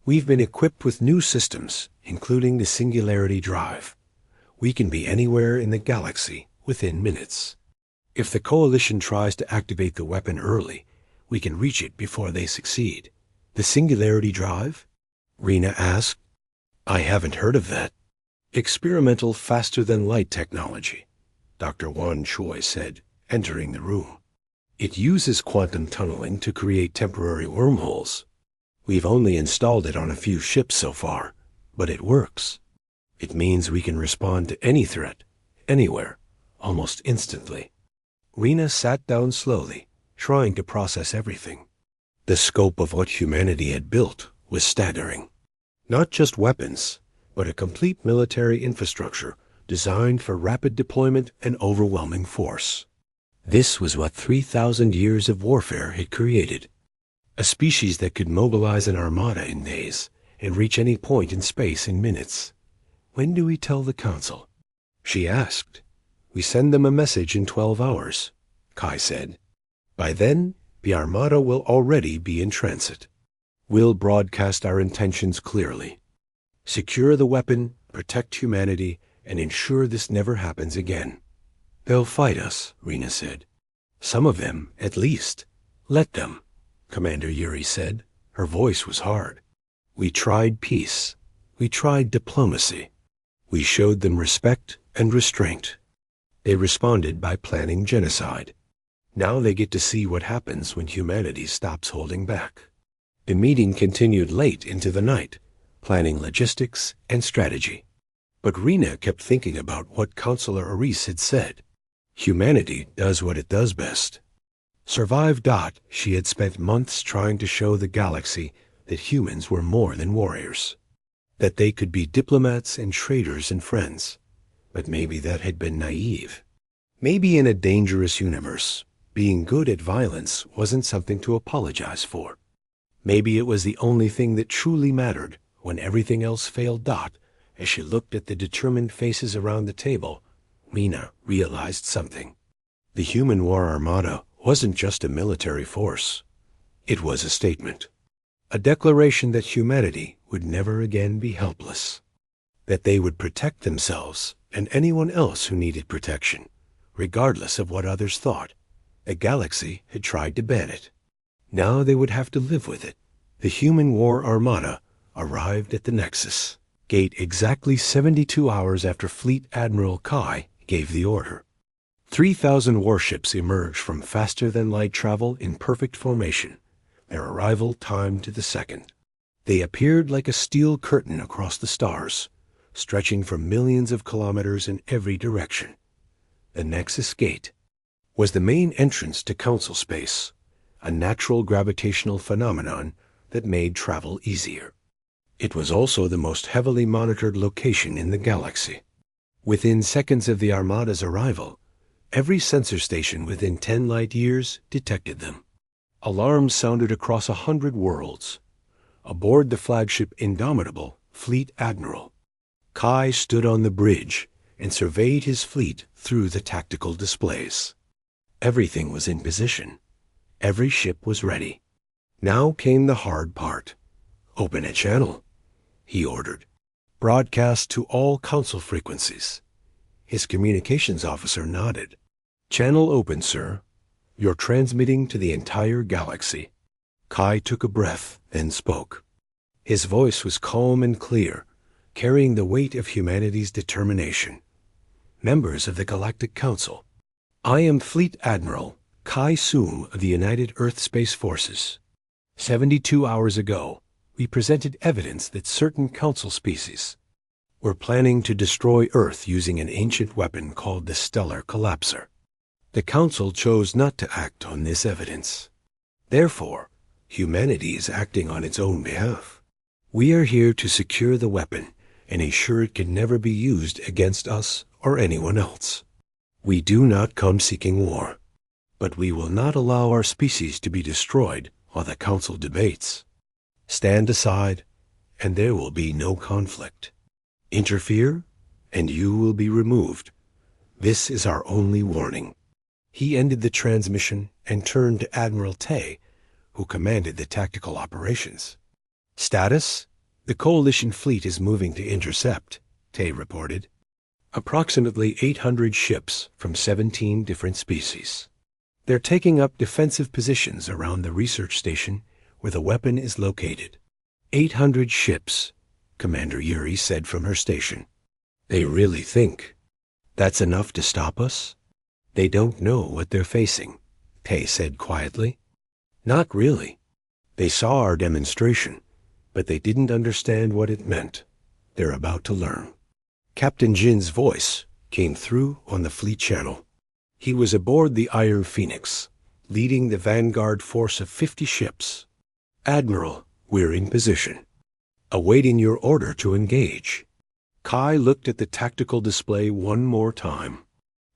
We've been equipped with new systems, including the Singularity Drive. We can be anywhere in the galaxy within minutes. If the coalition tries to activate the weapon early, we can reach it before they succeed. The Singularity Drive? Rena asked. I haven't heard of that. Experimental faster-than-light technology, Dr. Wan Choi said, entering the room. It uses quantum tunneling to create temporary wormholes. We've only installed it on a few ships so far, but it works. It means we can respond to any threat, anywhere, almost instantly. Rena sat down slowly, trying to process everything. The scope of what humanity had built was staggering. Not just weapons, but a complete military infrastructure designed for rapid deployment and overwhelming force. This was what 3,000 years of warfare had created. A species that could mobilize an armada in days and reach any point in space in minutes. When do we tell the Council? She asked. We send them a message in 12 hours, Kai said. By then, the Armada will already be in transit. We'll broadcast our intentions clearly. Secure the weapon, protect humanity, and ensure this never happens again. They'll fight us, Rena said. Some of them, at least. Let them, Commander Yuri said. Her voice was hard. We tried peace. We tried diplomacy. We showed them respect and restraint. They responded by planning genocide. Now they get to see what happens when humanity stops holding back. The meeting continued late into the night, planning logistics and strategy. But Rena kept thinking about what Counselor Aris had said. Humanity does what it does best. Survive. She had spent months trying to show the galaxy that humans were more than warriors. That they could be diplomats and traders and friends. But maybe that had been naive. Maybe in a dangerous universe, being good at violence wasn't something to apologize for. Maybe it was the only thing that truly mattered when everything else failed. As she looked at the determined faces around the table, Rena realized something. The Human War Armada wasn't just a military force. It was a statement. A declaration that humanity would never again be helpless. That they would protect themselves and anyone else who needed protection, regardless of what others thought. The galaxy had tried to ban it. Now they would have to live with it. The Human War Armada arrived at the Nexus Gate exactly 72 hours after Fleet Admiral Kai gave the order. 3,000 warships emerged from faster-than-light travel in perfect formation, their arrival timed to the second. They appeared like a steel curtain across the stars, stretching for millions of kilometers in every direction. The Nexus Gate was the main entrance to Council space, a natural gravitational phenomenon that made travel easier. It was also the most heavily monitored location in the galaxy. Within seconds of the Armada's arrival, every sensor station within 10 light years detected them. Alarms sounded across 100 worlds. Aboard the flagship Indomitable Fleet Admiral, Kai stood on the bridge and surveyed his fleet through the tactical displays. Everything was in position. Every ship was ready. Now came the hard part. "Open a channel," he ordered. "Broadcast to all council frequencies." His communications officer nodded. "Channel open, sir. You're transmitting to the entire galaxy." Kai took a breath, then spoke. His voice was calm and clear, carrying the weight of humanity's determination. "Members of the Galactic Council, I am Fleet Admiral Kai Soom of the United Earth Space Forces. 72 hours ago, we presented evidence that certain Council species were planning to destroy Earth using an ancient weapon called the Stellar Collapser. The Council chose not to act on this evidence. Therefore, humanity is acting on its own behalf. We are here to secure the weapon and ensure it can never be used against us or anyone else. We do not come seeking war, but we will not allow our species to be destroyed while the Council debates. Stand aside, and there will be no conflict. Interfere, and you will be removed. This is our only warning." He ended the transmission and turned to Admiral Tay, who commanded the tactical operations. "Status? The Coalition fleet is moving to intercept," Tay reported. "Approximately 800 ships from 17 different species. They're taking up defensive positions around the research station where the weapon is located." 800 ships, Commander Yuri said from her station. "They really think that's enough to stop us?" "They don't know what they're facing," Tay said quietly. "Not really. They saw our demonstration, but they didn't understand what it meant. They're about to learn." Captain Jin's voice came through on the fleet channel. He was aboard the Iron Phoenix, leading the vanguard force of 50 ships. "Admiral, we're in position, awaiting your order to engage." Kai looked at the tactical display one more time.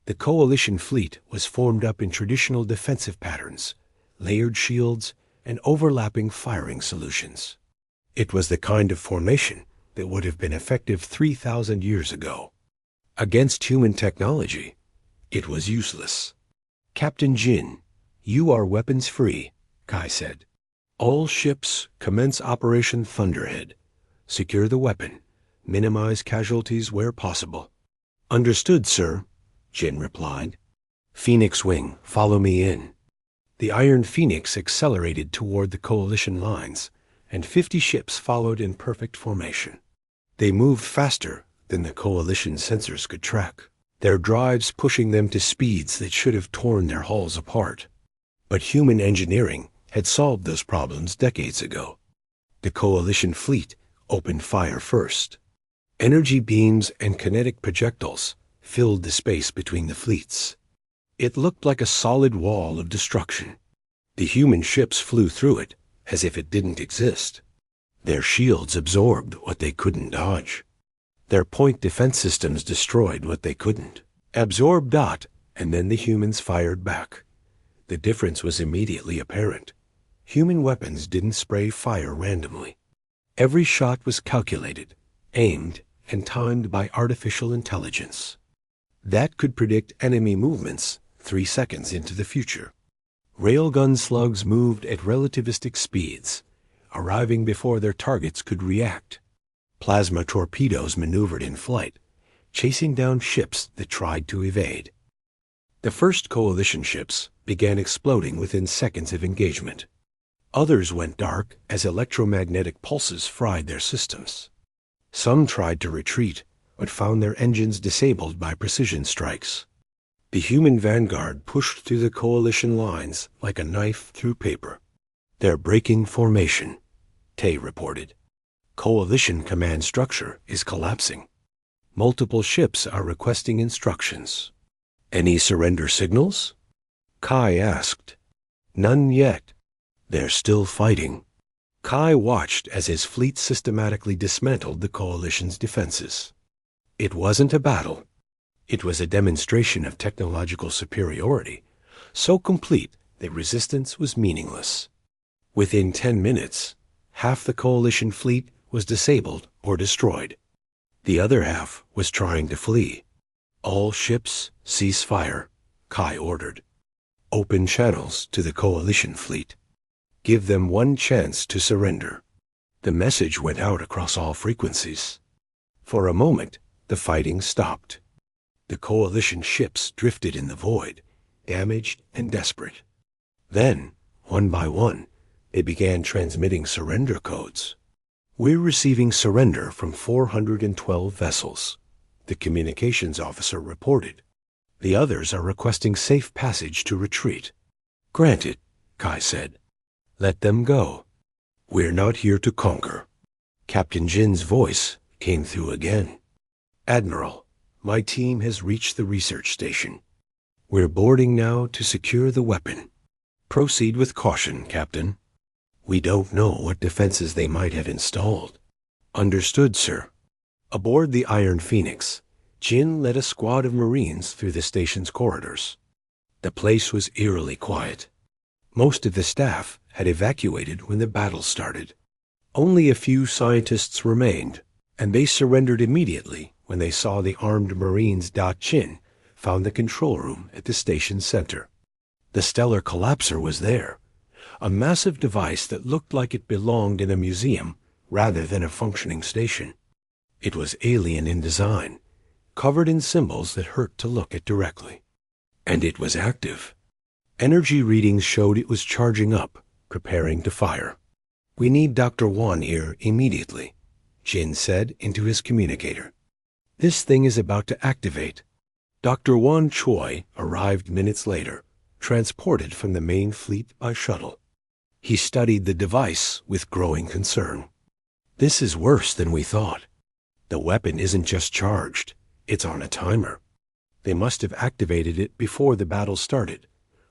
The Coalition fleet was formed up in traditional defensive patterns, layered shields, and overlapping firing solutions. It was the kind of formation that would have been effective 3,000 years ago. Against human technology, it was useless. "Captain Jin, you are weapons-free," Kai said. "All ships commence Operation Thunderhead. Secure the weapon. Minimize casualties where possible." "Understood, sir," Jin replied. "Phoenix Wing, follow me in." The Iron Phoenix accelerated toward the Coalition lines, and 50 ships followed in perfect formation. They moved faster than the Coalition sensors could track, their drives pushing them to speeds that should have torn their hulls apart. But human engineering had solved those problems decades ago. The Coalition fleet opened fire first. Energy beams and kinetic projectiles filled the space between the fleets. It looked like a solid wall of destruction. The human ships flew through it as if it didn't exist. Their shields absorbed what they couldn't dodge. Their point defense systems destroyed what they couldn't. Absorb dot, and then the humans fired back. The difference was immediately apparent. Human weapons didn't spray fire randomly. Every shot was calculated, aimed, and timed by artificial intelligence. That could predict enemy movements 3 seconds into the future. Railgun slugs moved at relativistic speeds, arriving before their targets could react. Plasma torpedoes maneuvered in flight, chasing down ships that tried to evade. The first Coalition ships began exploding within seconds of engagement. Others went dark as electromagnetic pulses fried their systems. Some tried to retreat, but found their engines disabled by precision strikes. The human vanguard pushed through the Coalition lines like a knife through paper. "They're breaking formation," Tay reported. "Coalition command structure is collapsing. Multiple ships are requesting instructions." "Any surrender signals?" Kai asked. "None yet. They're still fighting." Kai watched as his fleet systematically dismantled the Coalition's defenses. It wasn't a battle. It was a demonstration of technological superiority, so complete that resistance was meaningless. Within 10 minutes, half the coalition fleet was disabled or destroyed. The other half was trying to flee. All ships cease fire, Kai ordered. Open channels to the coalition fleet. Give them one chance to surrender. The message went out across all frequencies. For a moment, the fighting stopped. The coalition ships drifted in the void, damaged and desperate. Then, one by one, they began transmitting surrender codes. We're receiving surrender from 412 vessels, the communications officer reported. The others are requesting safe passage to retreat. Granted, Kai said. Let them go. We're not here to conquer. Captain Jin's voice came through again. Admiral, my team has reached the research station. We're boarding now to secure the weapon. Proceed with caution, Captain. We don't know what defenses they might have installed. Understood, sir. Aboard the Iron Phoenix, Jin led a squad of Marines through the station's corridors. The place was eerily quiet. Most of the staff had evacuated when the battle started. Only a few scientists remained, and they surrendered immediately when they saw the armed Marines Da-Chin found the control room at the station's center. The stellar collapser was there, a massive device that looked like it belonged in a museum rather than a functioning station. It was alien in design, covered in symbols that hurt to look at directly. And it was active. Energy readings showed it was charging up, preparing to fire. We need Dr. Wan here immediately, Jin said into his communicator. This thing is about to activate. Dr. Wan Choi arrived minutes later, transported from the main fleet by shuttle. He studied the device with growing concern. This is worse than we thought. The weapon isn't just charged, it's on a timer. They must have activated it before the battle started,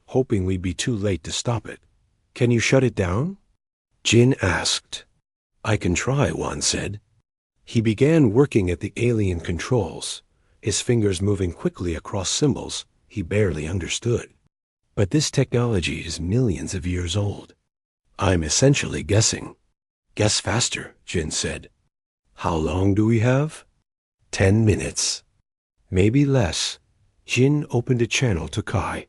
hoping we'd be too late to stop it. Can you shut it down? Jin asked. I can try, Wan said. He began working at the alien controls, his fingers moving quickly across symbols he barely understood. But this technology is millions of years old. I'm essentially guessing. Guess faster, Jin said. How long do we have? 10 minutes. Maybe less. Jin opened a channel to Kai.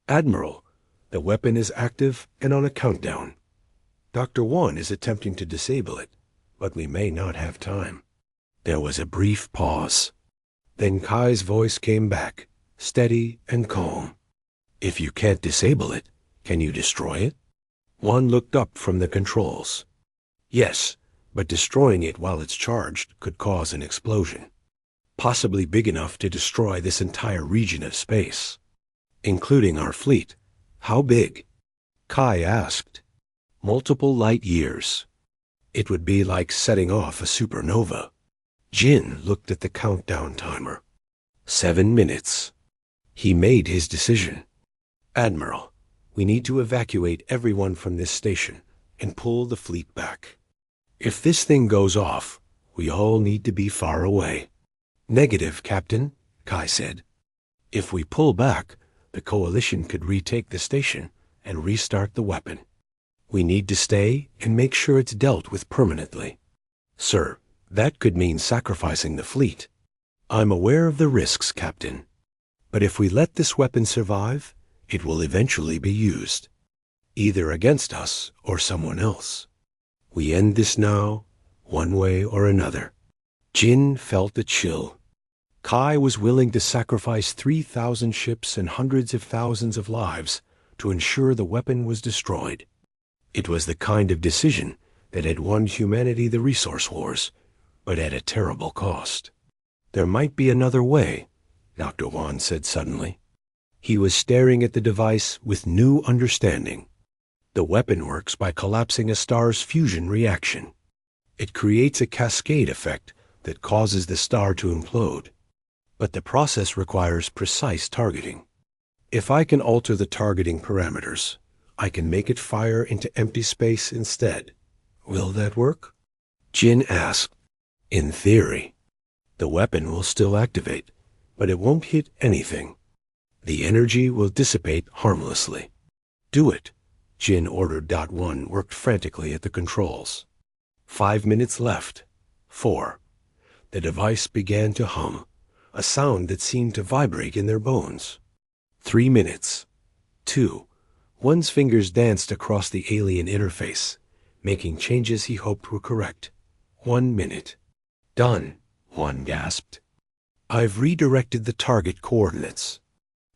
Admiral, the weapon is active and on a countdown. Dr. Wan is attempting to disable it, but we may not have time. There was a brief pause. Then Kai's voice came back, steady and calm. If you can't disable it, can you destroy it? Wan looked up from the controls. Yes, but destroying it while it's charged could cause an explosion. Possibly big enough to destroy this entire region of space. Including our fleet. How big? Kai asked. Multiple light years. It would be like setting off a supernova. Jin looked at the countdown timer. 7 minutes. He made his decision. Admiral, we need to evacuate everyone from this station and pull the fleet back. If this thing goes off, we all need to be far away. Negative, Captain, Kai said. If we pull back, the coalition could retake the station and restart the weapon. We need to stay and make sure it's dealt with permanently. Sir, that could mean sacrificing the fleet. I'm aware of the risks, Captain. But if we let this weapon survive, it will eventually be used. Either against us or someone else. We end this now, one way or another. Jin felt a chill. Kai was willing to sacrifice 3,000 ships and hundreds of thousands of lives to ensure the weapon was destroyed. It was the kind of decision that had won humanity the resource wars, but at a terrible cost. There might be another way, Dr. Wan said suddenly. He was staring at the device with new understanding. The weapon works by collapsing a star's fusion reaction. It creates a cascade effect that causes the star to implode. But the process requires precise targeting. If I can alter the targeting parameters, I can make it fire into empty space instead. Will that work? Jin asked. In theory. The weapon will still activate, but it won't hit anything. The energy will dissipate harmlessly. Do it, Jin ordered. One worked frantically at the controls. 5 minutes left. 4. The device began to hum, a sound that seemed to vibrate in their bones. 3 minutes. 2. One's fingers danced across the alien interface, making changes he hoped were correct. 1 minute. Done, Juan gasped. I've redirected the target coordinates.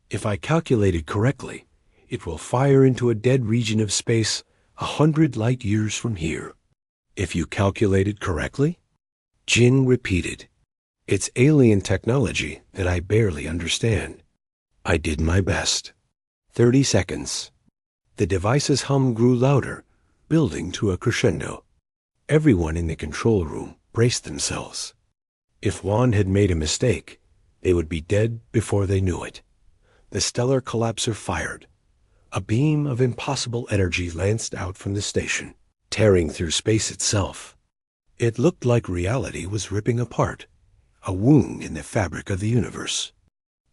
If I calculated correctly, it will fire into a dead region of space 100 light years from here. If you calculated correctly? Jin repeated. It's alien technology that I barely understand. I did my best. 30 seconds. The device's hum grew louder, building to a crescendo. Everyone in the control room braced themselves. If Juan had made a mistake, they would be dead before they knew it. The stellar collapser fired. A beam of impossible energy lanced out from the station, tearing through space itself. It looked like reality was ripping apart, a wound in the fabric of the universe.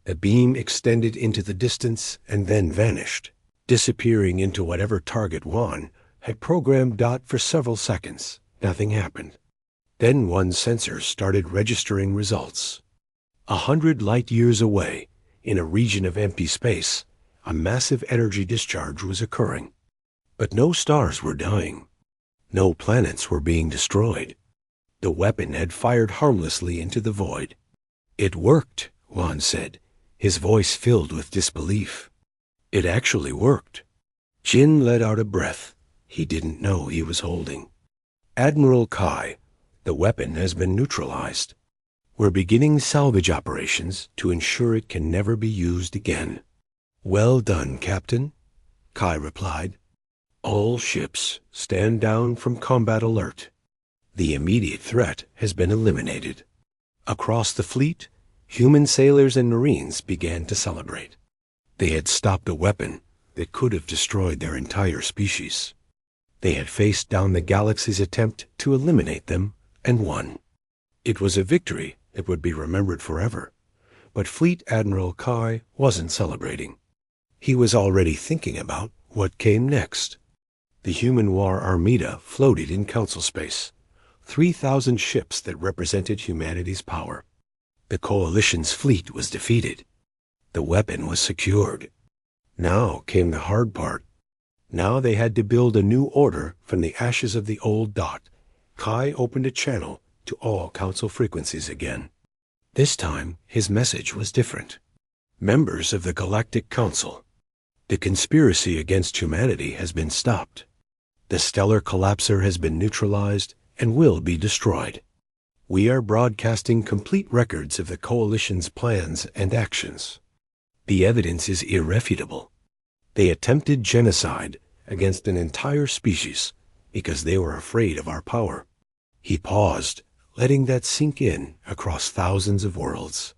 The beam extended into the distance and then vanished, disappearing into whatever target Juan had programmed. For several seconds, nothing happened. Then Juan's sensors started registering results. 100 light years away, in a region of empty space, a massive energy discharge was occurring. But no stars were dying. No planets were being destroyed. The weapon had fired harmlessly into the void. It worked, Juan said, his voice filled with disbelief. It actually worked. Jin let out a breath he didn't know he was holding. Admiral Kai, the weapon has been neutralized. We're beginning salvage operations to ensure it can never be used again. Well done, Captain, Kai replied. All ships stand down from combat alert. The immediate threat has been eliminated. Across the fleet, human sailors and marines began to celebrate. They had stopped a weapon that could have destroyed their entire species. They had faced down the galaxy's attempt to eliminate them and won. It was a victory that would be remembered forever. But Fleet Admiral Kai wasn't celebrating. He was already thinking about what came next. The human war Armada floated in council space, 3,000 ships that represented humanity's power. The Coalition's fleet was defeated. The weapon was secured. Now came the hard part. Now they had to build a new order from the ashes of the old dot. Kai opened a channel to all council frequencies again. This time, his message was different. Members of the Galactic Council, the conspiracy against humanity has been stopped. The stellar collapser has been neutralized and will be destroyed. We are broadcasting complete records of the Coalition's plans and actions. The evidence is irrefutable. They attempted genocide against an entire species because they were afraid of our power. He paused, letting that sink in across thousands of worlds.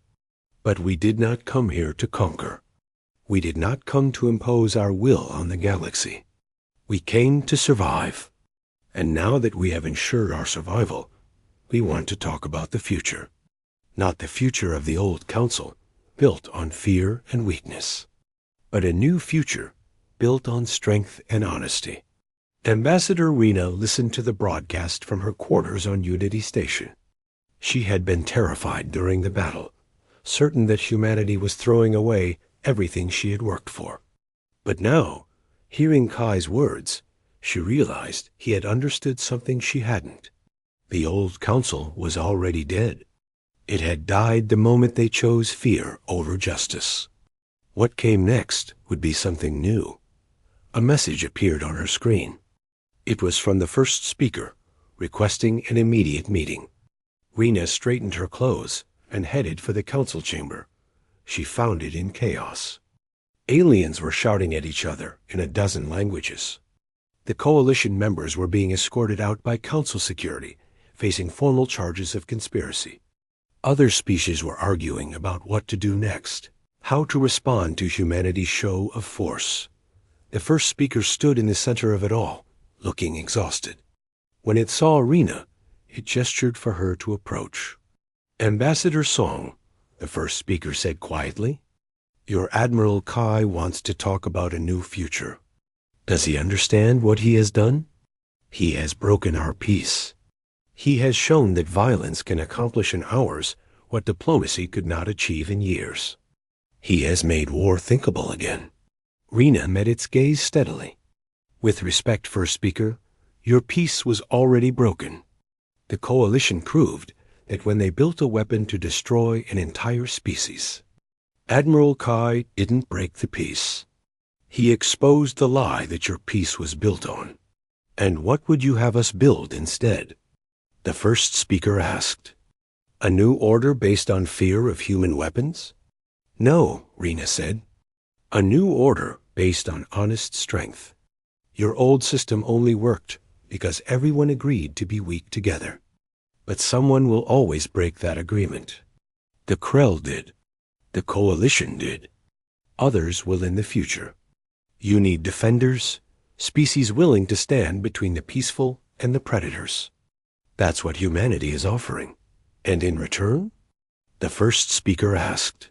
But we did not come here to conquer. We did not come to impose our will on the galaxy. We came to survive. And now that we have ensured our survival, we want to talk about the future. Not the future of the old council, built on fear and weakness, but a new future built on strength and honesty. Ambassador Rena listened to the broadcast from her quarters on Unity Station. She had been terrified during the battle, certain that humanity was throwing away everything she had worked for. But now, hearing Kai's words, she realized he had understood something she hadn't. The old council was already dead. It had died the moment they chose fear over justice. What came next would be something new. A message appeared on her screen. It was from the first speaker, requesting an immediate meeting. Rena straightened her clothes and headed for the council chamber. She found it in chaos. Aliens were shouting at each other in a dozen languages. The Coalition members were being escorted out by council security, facing formal charges of conspiracy. Other species were arguing about what to do next, how to respond to humanity's show of force. The first speaker stood in the center of it all, looking exhausted. When it saw Rena, it gestured for her to approach. Ambassador Song, the first speaker said quietly. Your Admiral Kai wants to talk about a new future. Does he understand what he has done? He has broken our peace. He has shown that violence can accomplish in hours what diplomacy could not achieve in years. He has made war thinkable again. Rena met its gaze steadily. With respect, first speaker, your peace was already broken. The Coalition proved that when they built a weapon to destroy an entire species, Admiral Kai didn't break the peace. He exposed the lie that your peace was built on. And what would you have us build instead? The first speaker asked. A new order based on fear of human weapons? No, Rena said. A new order based on honest strength. Your old system only worked because everyone agreed to be weak together. But someone will always break that agreement. The Krell did. The Coalition did. Others will in the future. You need defenders, species willing to stand between the peaceful and the predators. That's what humanity is offering. And in return? The first speaker asked.